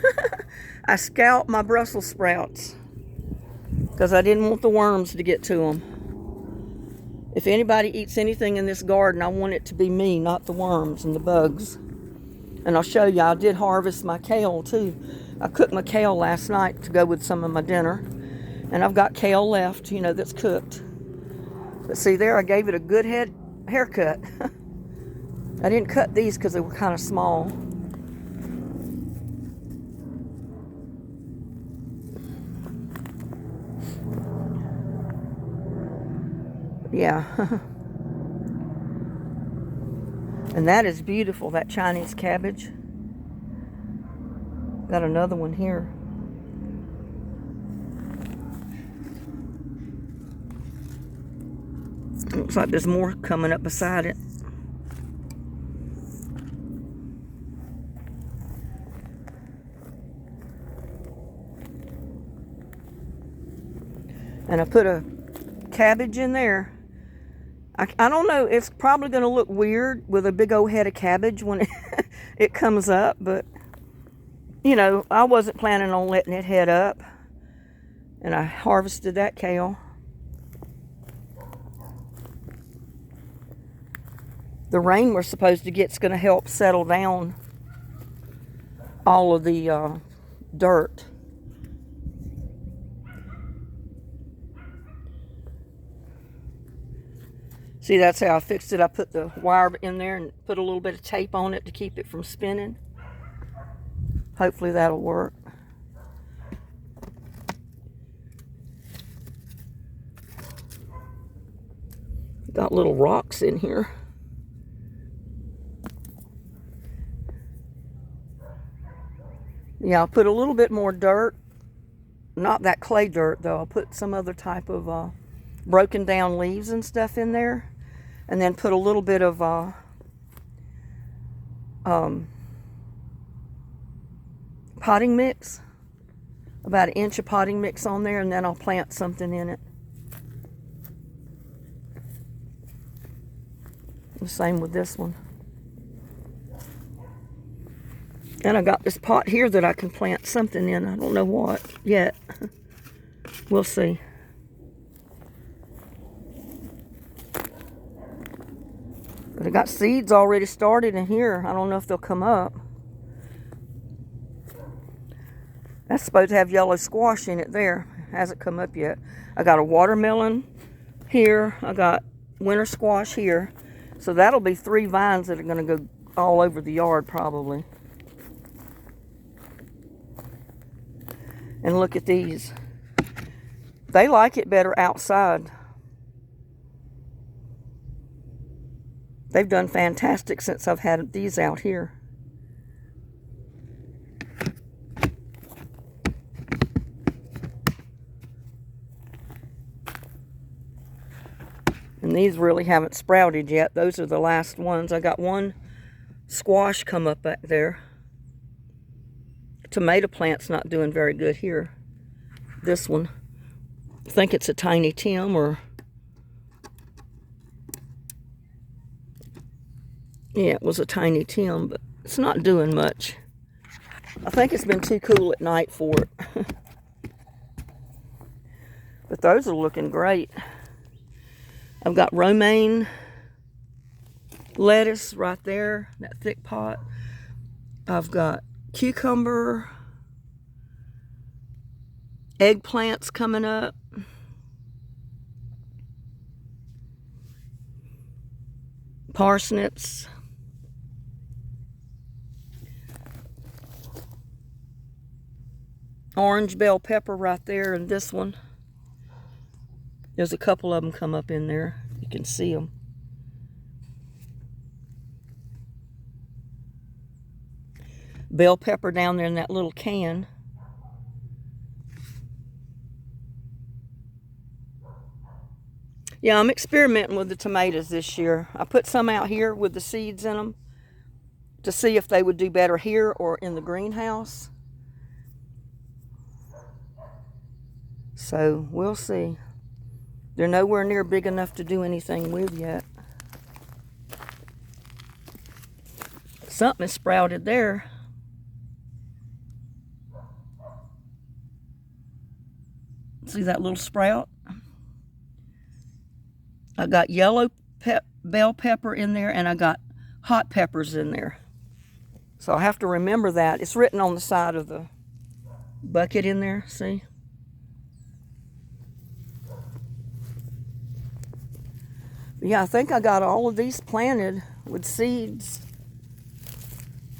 I scalped my Brussels sprouts because I didn't want the worms to get to them. If anybody eats anything in this garden, I want it to be me, not the worms and the bugs. And I'll show you, I did harvest my kale too. I cooked my kale last night to go with some of my dinner. And I've got kale left, you know, that's cooked. But see there, I gave it a good haircut. I didn't cut these because they were kind of small. Yeah. And that is beautiful, that Chinese cabbage. Got another one here. Looks like there's more coming up beside it. And I put a cabbage in there. I don't know, it's probably going to look weird with a big old head of cabbage when it comes up, but, you know, I wasn't planning on letting it head up. And I harvested that kale. The rain we're supposed to get is going to help settle down all of the dirt. See, that's how I fixed it. I put the wire in there and put a little bit of tape on it to keep it from spinning. Hopefully that'll work. Got little rocks in here. Yeah, I'll put a little bit more dirt. Not that clay dirt, though. I'll put some other type of broken down leaves and stuff in there. And then put a little bit of potting mix. About 1 inch of potting mix on there, and then I'll plant something in it. The same with this one. And I got this pot here that I can plant something in. I don't know what yet. We'll see. But I got seeds already started in here. I don't know if they'll come up. That's supposed to have yellow squash in it there. Hasn't come up yet. I got a watermelon here. I got winter squash here. So that'll be 3 vines that are going to go all over the yard probably. And look at these. They like it better outside. They've done fantastic since I've had these out here. And these really haven't sprouted yet. Those are the last ones. I got one squash come up back there. Tomato plant's not doing very good here. This one. I think it's a tiny Tim or... Yeah, it was a tiny Tim, but it's not doing much. I think it's been too cool at night for it. But those are looking great. I've got romaine lettuce right there, that thick pot. I've got cucumber, eggplants coming up. Parsnips. Orange bell pepper right there, and this one. There's a couple of them come up in there. You can see them. Bell pepper down there in that little can. Yeah, I'm experimenting with the tomatoes this year. I put some out here with the seeds in them to see if they would do better here or in the greenhouse. So we'll see. They're nowhere near big enough to do anything with yet. Something is sprouted there. See that little sprout? I got yellow bell pepper in there, and I got hot peppers in there. So I have to remember that. It's written on the side of the bucket in there, see? But yeah, I think I got all of these planted with seeds.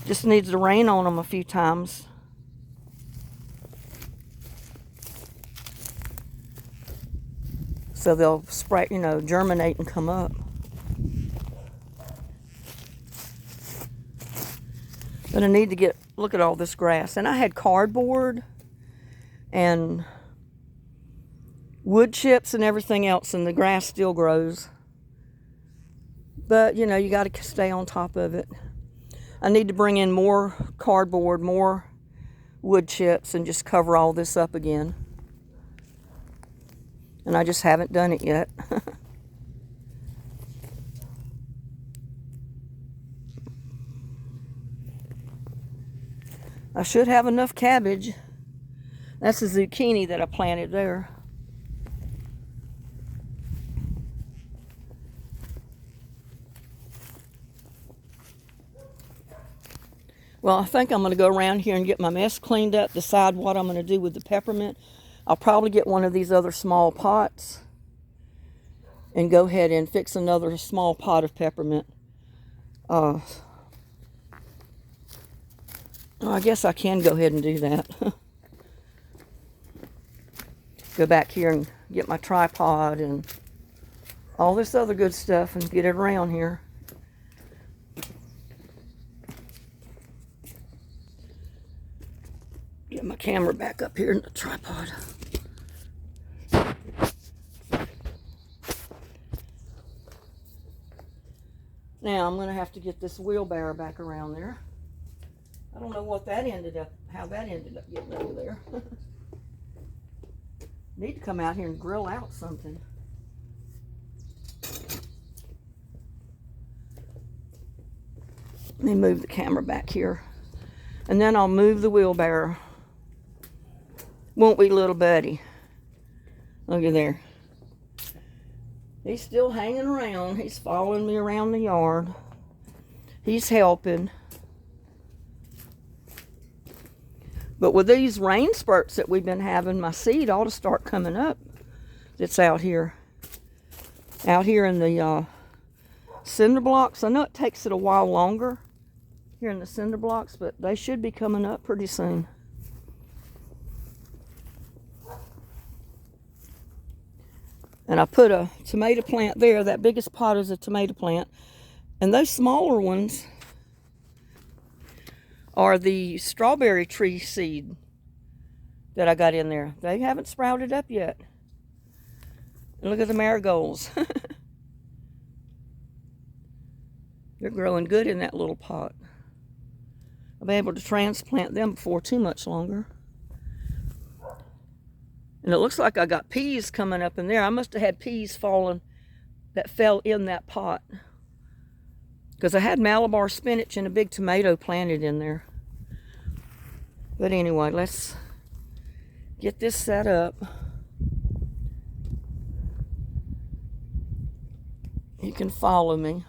Just needs to rain on them a few times. So they'll sprout, you know, germinate and come up. But I need to look at all this grass. And I had cardboard and wood chips and everything else, and the grass still grows. But, you know, you got to stay on top of it. I need to bring in more cardboard, more wood chips, and just cover all this up again. And I just haven't done it yet. I should have enough cabbage. That's the zucchini that I planted there. Well, I think I'm going to go around here and get my mess cleaned up, decide what I'm going to do with the peppermint. I'll probably get one of these other small pots and go ahead and fix another small pot of peppermint. I guess I can go ahead and do that. Go back here and get my tripod and all this other good stuff and get it around here. Get my camera back up here in the tripod. Now I'm going to have to get this wheelbarrow back around there. I don't know what that ended up, how that ended up getting over there. Need to come out here and grill out something. Let me move the camera back here. And then I'll move the wheelbarrow. Won't we, little buddy? Look at there. He's still hanging around. He's following me around the yard. He's helping. But with these rain spurts that we've been having, my seed ought to start coming up. That's out here. Out here in the cinder blocks. I know it takes it a while longer here in the cinder blocks, but they should be coming up pretty soon. And I put a tomato plant there. That biggest pot is a tomato plant. And those smaller ones are the strawberry tree seed that I got in there. They haven't sprouted up yet. And look at the marigolds. They're growing good in that little pot. I'll be able to transplant them before too much longer. And it looks like I got peas coming up in there. I must have had peas falling that fell in that pot. Because I had Malabar spinach and a big tomato planted in there. But anyway, let's get this set up. You can follow me.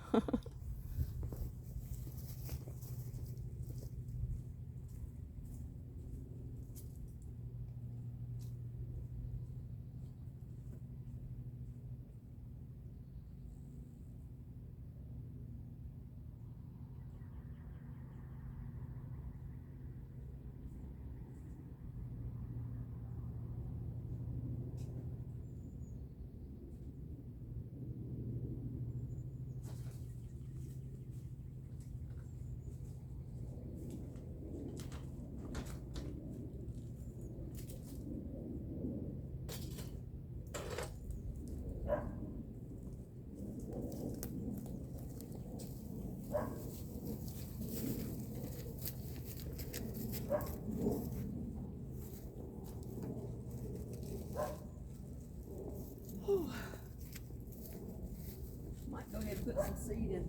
Might go ahead and put some seed in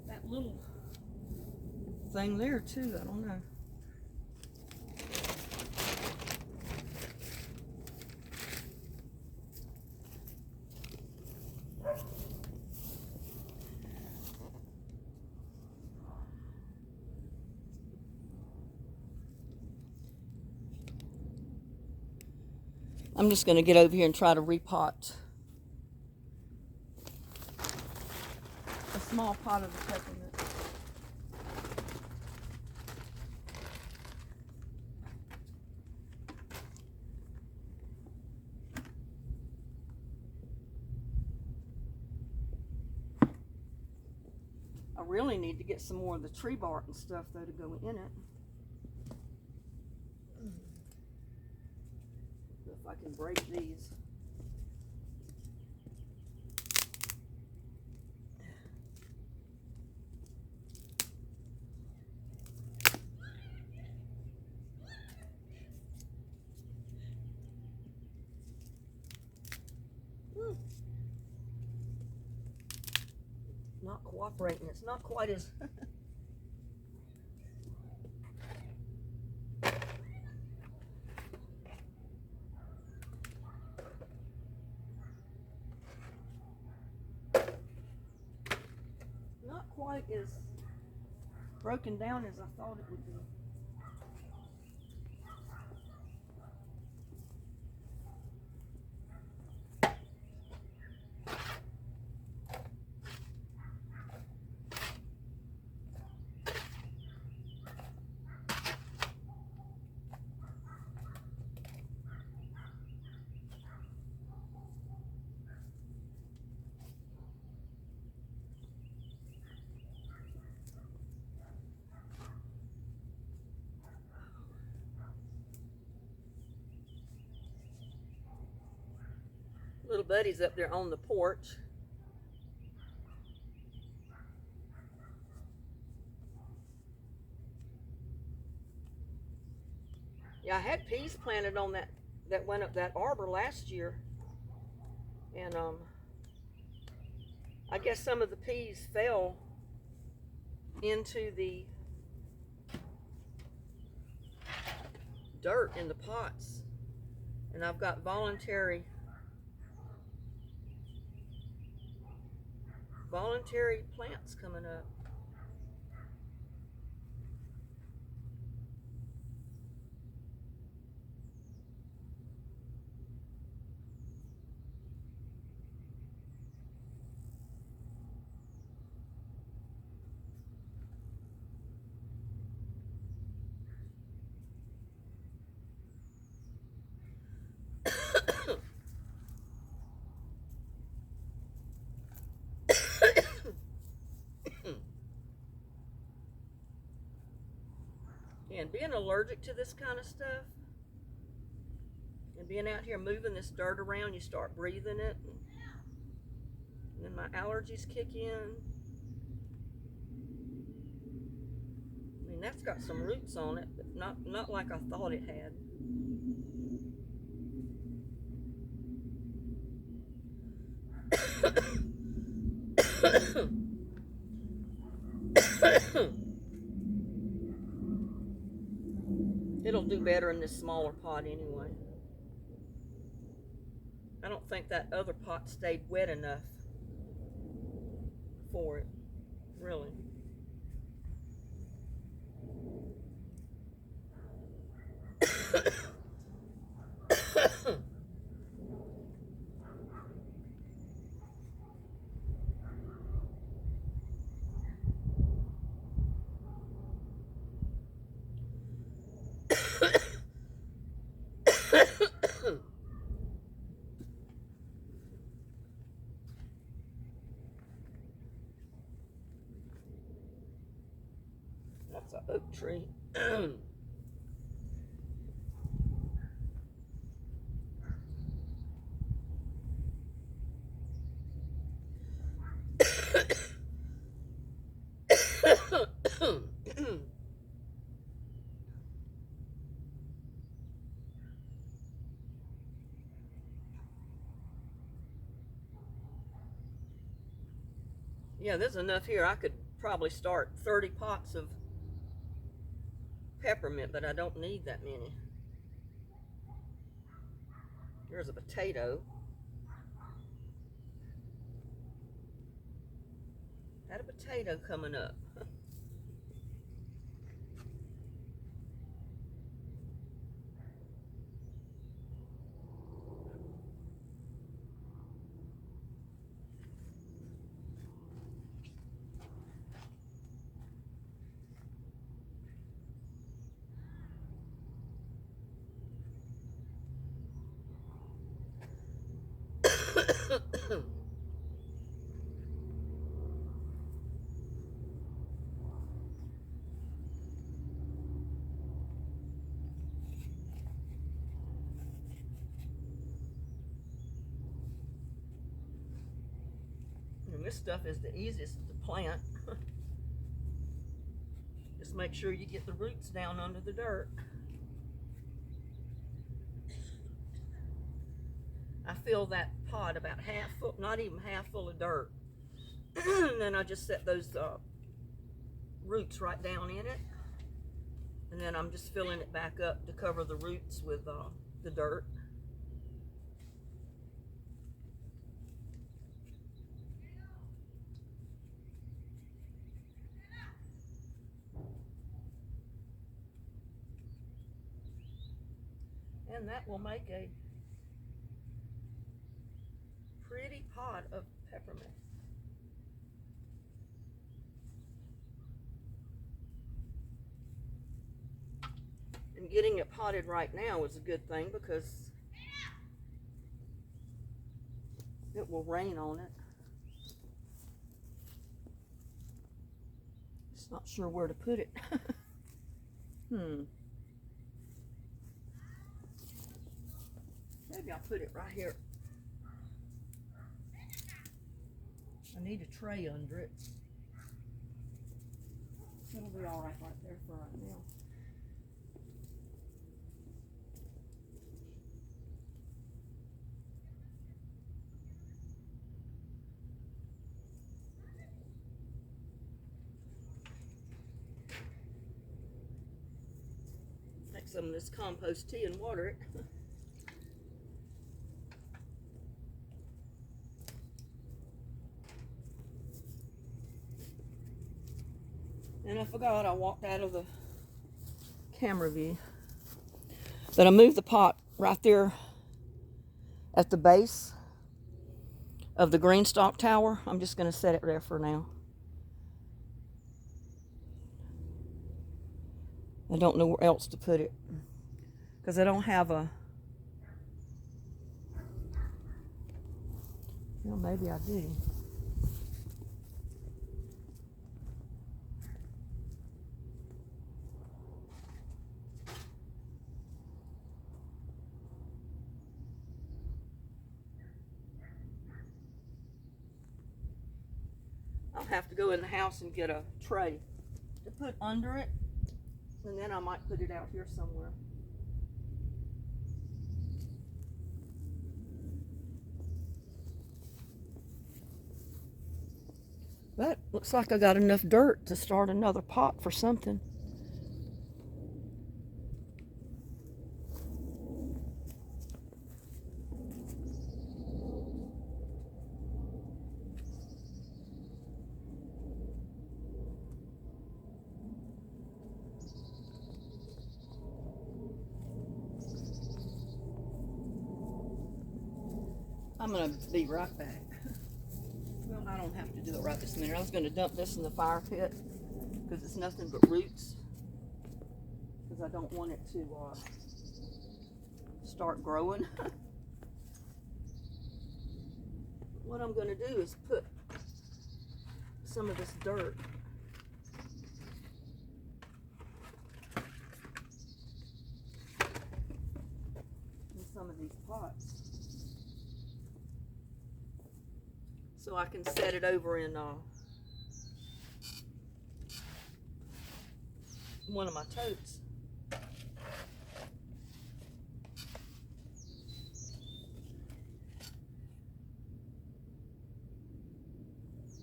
that little thing there too. I don't know. I'm just going to get over here and try to repot a small pot of the peppermint. I really need to get some more of the tree bark and stuff though to go in it. If I can break these. Not cooperating. It's not quite as not quite as broken down as I thought it would be. buddies up there on the porch. Yeah, I had peas planted on that went up that arbor last year. And I guess some of the peas fell into the dirt in the pots. And I've got voluntary plants coming up. And being allergic to this kind of stuff, and being out here moving this dirt around, you start breathing it, and then my allergies kick in. I mean, that's got some roots on it, but not like I thought it had. It'll do better in this smaller pot anyway. I don't think that other pot stayed wet enough for it, really. That's an oak tree. Yeah, there's enough here. I could probably start 30 pots of peppermint, but I don't need that many. Here's a potato. Had a potato coming up. And this stuff is the easiest to plant. Just make sure you get the roots down under the dirt. I fill that pot about half full, not even half full of dirt. And then I just set those roots right down in it. And then I'm just filling it back up to cover the roots with the dirt. And that will make a pretty pot of peppermint. And getting it potted right now is a good thing because it will rain on it. Just not sure where to put it. Maybe I'll put it right here I need a tray under it. It'll be all right there for right now. Take some of this compost tea and water it. And I forgot, I walked out of the camera view, that I moved the pot right there at the base of the green stalk tower. I'm just going to set it there for now. I don't know where else to put it because I don't have a, well, maybe I do. I'll have to go in the house and get a tray to put under it, and then I might put it out here somewhere. But looks like I got enough dirt to start another pot for something. I'm going to be right back. Well, I don't have to do it right this minute. I was going to dump this in the fire pit because it's nothing but roots, because I don't want it to start growing. What I'm going to do is put some of this dirt in some of these pots, so I can set it over in one of my totes.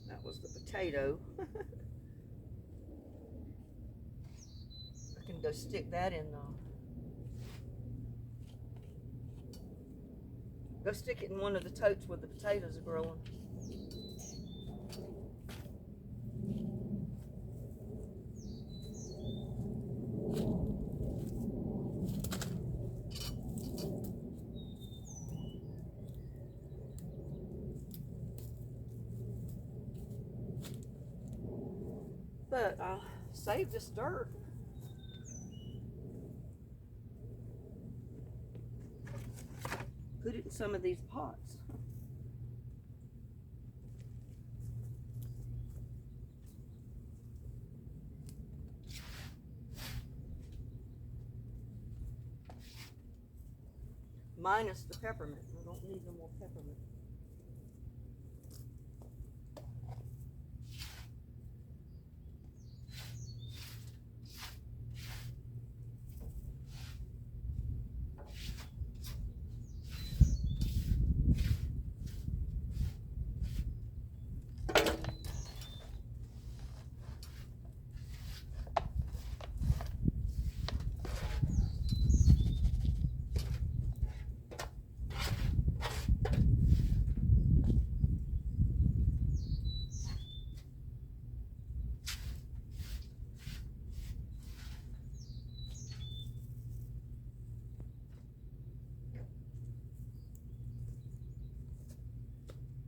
That was the potato. I can go stick that in go stick it in one of the totes where the potatoes are growing. But I'll save this dirt. Put it in some of these pots. Minus the peppermint. I don't need no more peppermint.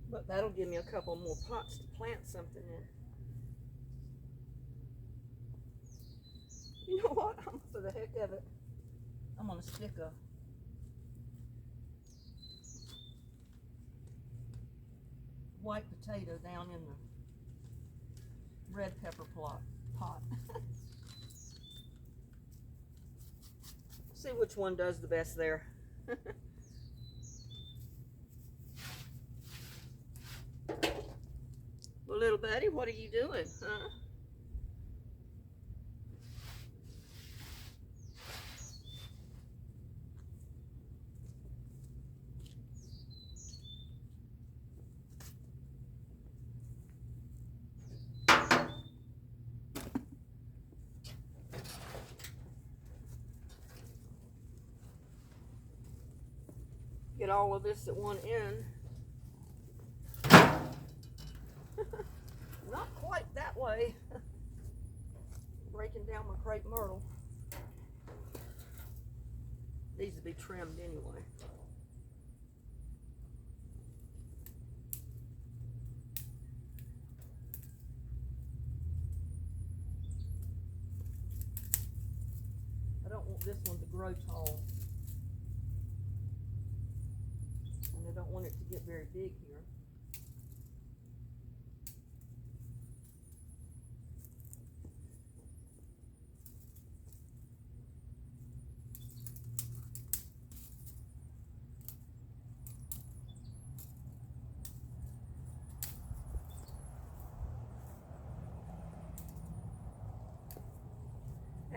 But that'll give me a couple more pots to plant something in. You know what? For the heck of it, I'm going to stick a white potato down in the red pepper pot. See which one does the best there. Well, little buddy, what are you doing, huh? Get all of this at one end. Not quite that way. Breaking down my crepe myrtle. Needs to be trimmed anyway. I don't want this one to grow tall. And I don't want it to get very big here.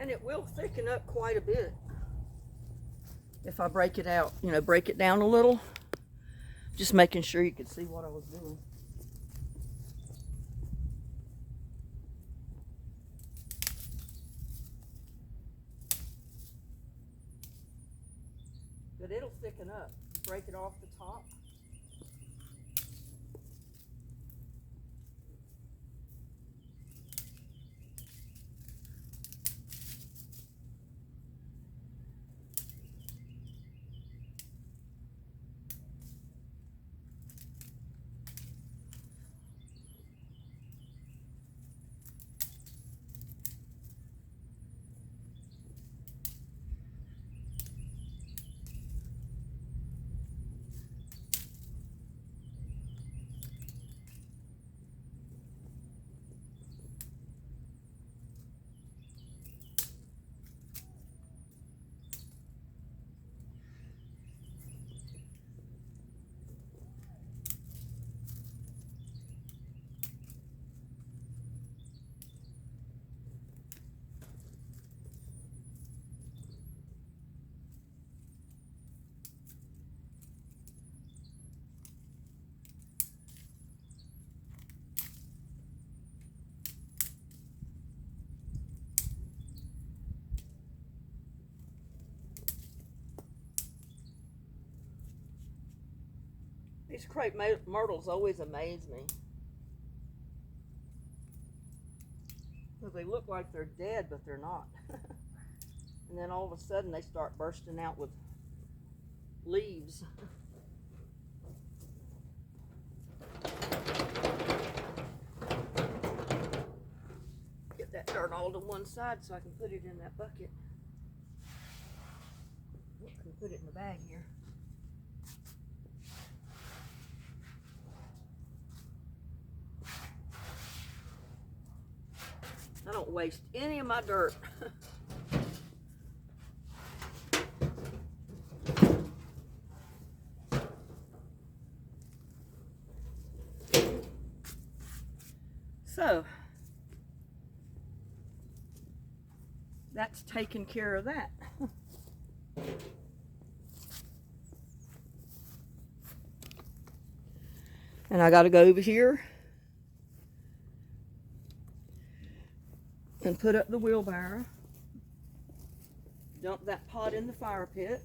And it will thicken up quite a bit if I break it out, you know, break it down a little. Just making sure you could see what I was doing. But it'll thicken up. Break it off the top. These crepe myrtles always amaze me. Because they look like they're dead, but they're not. And then all of a sudden they start bursting out with leaves. Get that dirt all to one side so I can put it in that bucket. I can put it in the bag here. I don't waste any of my dirt. So, that's taken care of that. And I got to go over here and put up the wheelbarrow. Dump that pot in the fire pit.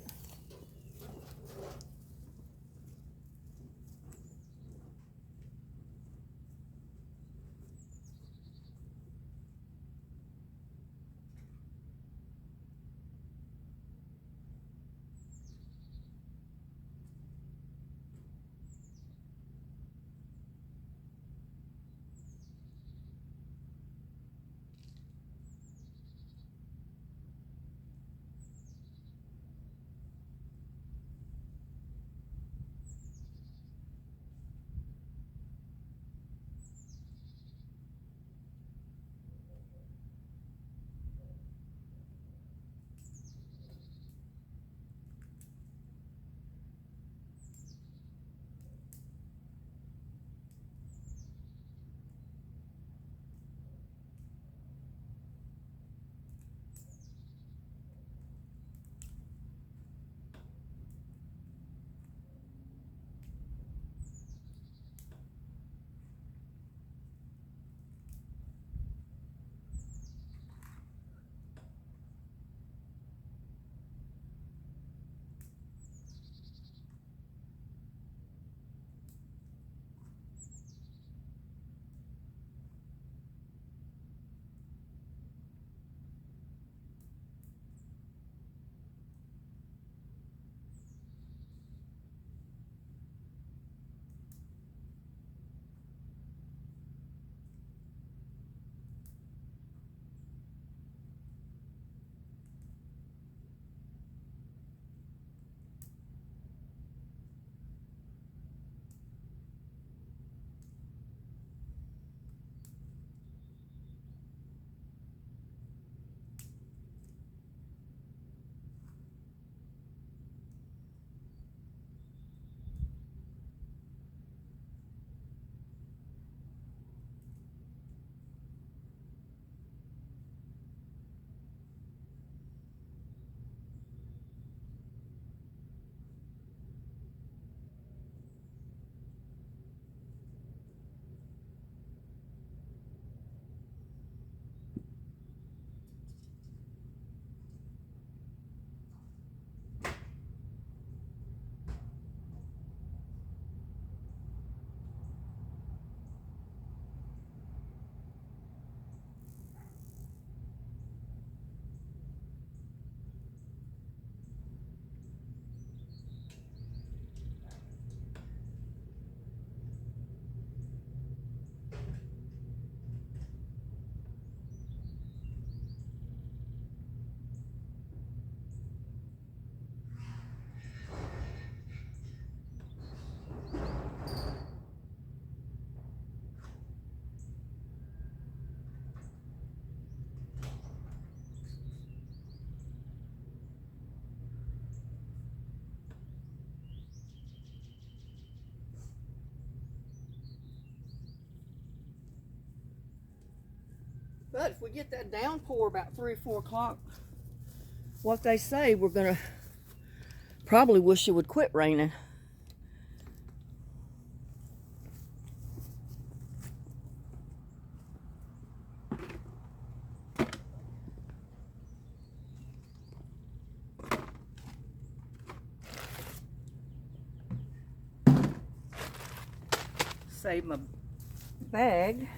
But if we get that downpour about 3 or 4 o'clock, what they say, we're gonna probably wish it would quit raining. Save my bag.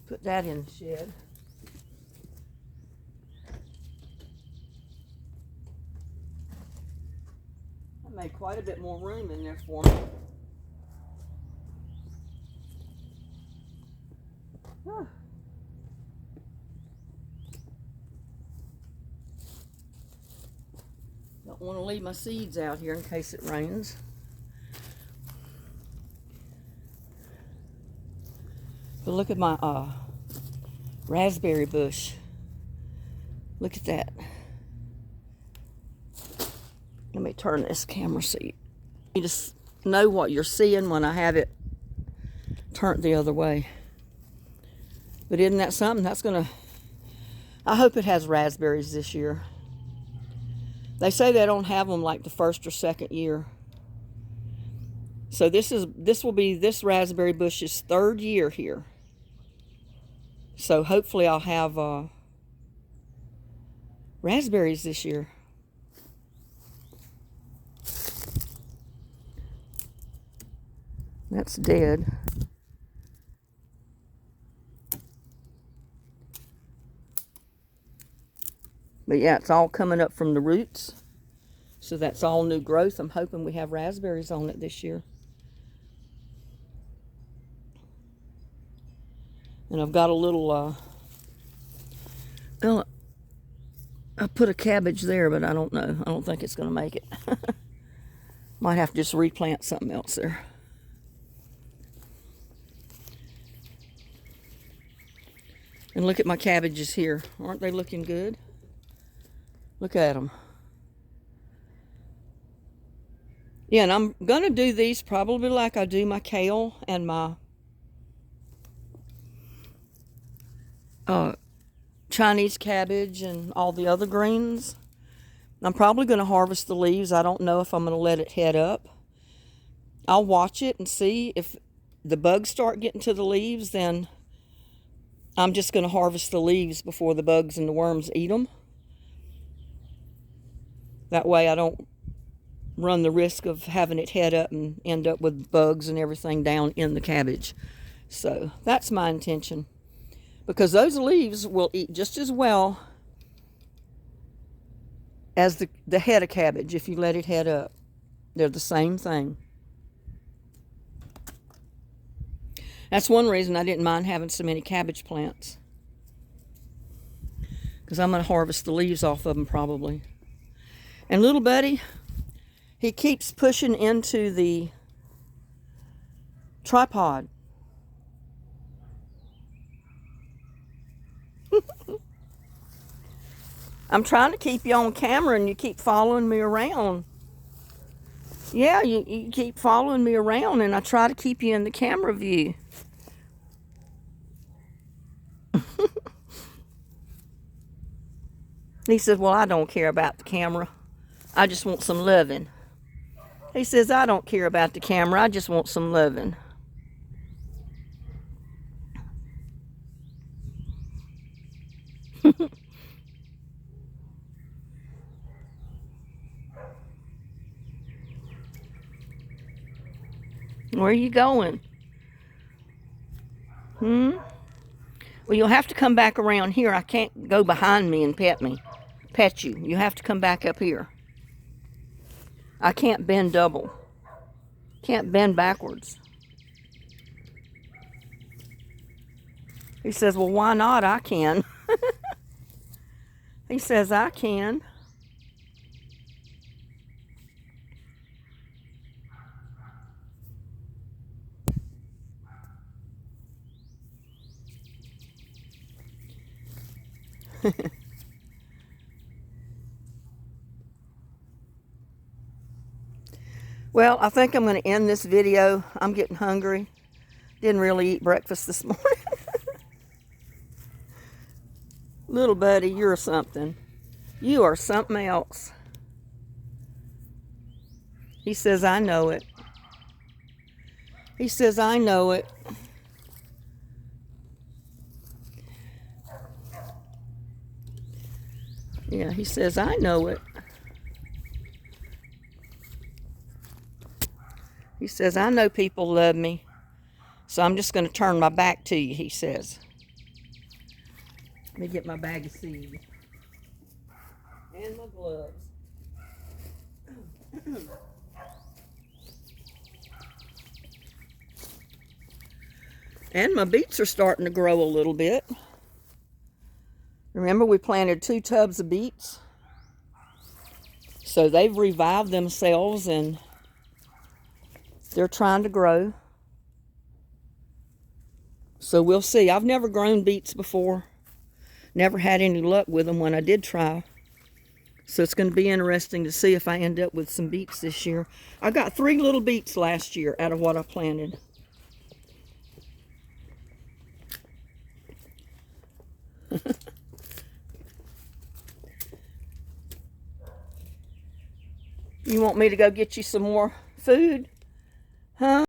Put that in the shed. I made quite a bit more room in there for me. Huh. Don't want to leave my seeds out here in case it rains. But look at my raspberry bush. Look at that. Let me turn this camera so you just know what you're seeing when I have it turned the other way. But isn't that something? That's gonna, I hope it has raspberries this year. They say they don't have them like the first or second year. So this will be this raspberry bush's 3rd year here. So hopefully I'll have raspberries this year. That's dead. But yeah, it's all coming up from the roots. So that's all new growth. I'm hoping we have raspberries on it this year. And I've got a little, well, I put a cabbage there, but I don't know. I don't think it's going to make it. Might have to just replant something else there. And look at my cabbages here. Aren't they looking good? Look at them. Yeah, and I'm going to do these probably like I do my kale and my Chinese cabbage and all the other greens. I'm probably going to harvest the leaves. I don't know if I'm going to let it head up. I'll watch it and see if the bugs start getting to the leaves, then I'm just going to harvest the leaves before the bugs and the worms eat them. That way I don't run the risk of having it head up and end up with bugs and everything down in the cabbage. So that's my intention. Because those leaves will eat just as well as the head of cabbage if you let it head up. They're the same thing. That's one reason I didn't mind having so many cabbage plants. Because I'm going to harvest the leaves off of them probably. And little buddy, he keeps pushing into the tripod. I'm trying to keep you on camera and you keep following me around. Yeah, you keep following me around and I try to keep you in the camera view. He says, well, I don't care about the camera. I just want some loving. He says, I don't care about the camera. I just want some loving. Where are you going? Well, you'll have to come back around here. I can't go behind me and pet you. You have to come back up here. I can't bend double. Can't bend backwards. He says, well, why not? I can. He says, I can. Well, I think I'm going to end this video. I'm getting hungry. Didn't really eat breakfast this morning. Little buddy, you're something. You are something else. He says, I know it. He says, I know it. Yeah, he says, I know it. He says, I know people love me, so I'm just going to turn my back to you, he says. Let me get my bag of seeds. And my gloves. And my beets are starting to grow a little bit. Remember, we planted 2 tubs of beets? So they've revived themselves and they're trying to grow. So we'll see. I've never grown beets before. Never had any luck with them when I did try. So it's going to be interesting to see if I end up with some beets this year. I got 3 little beets last year out of what I planted. You want me to go get you some more food? Huh?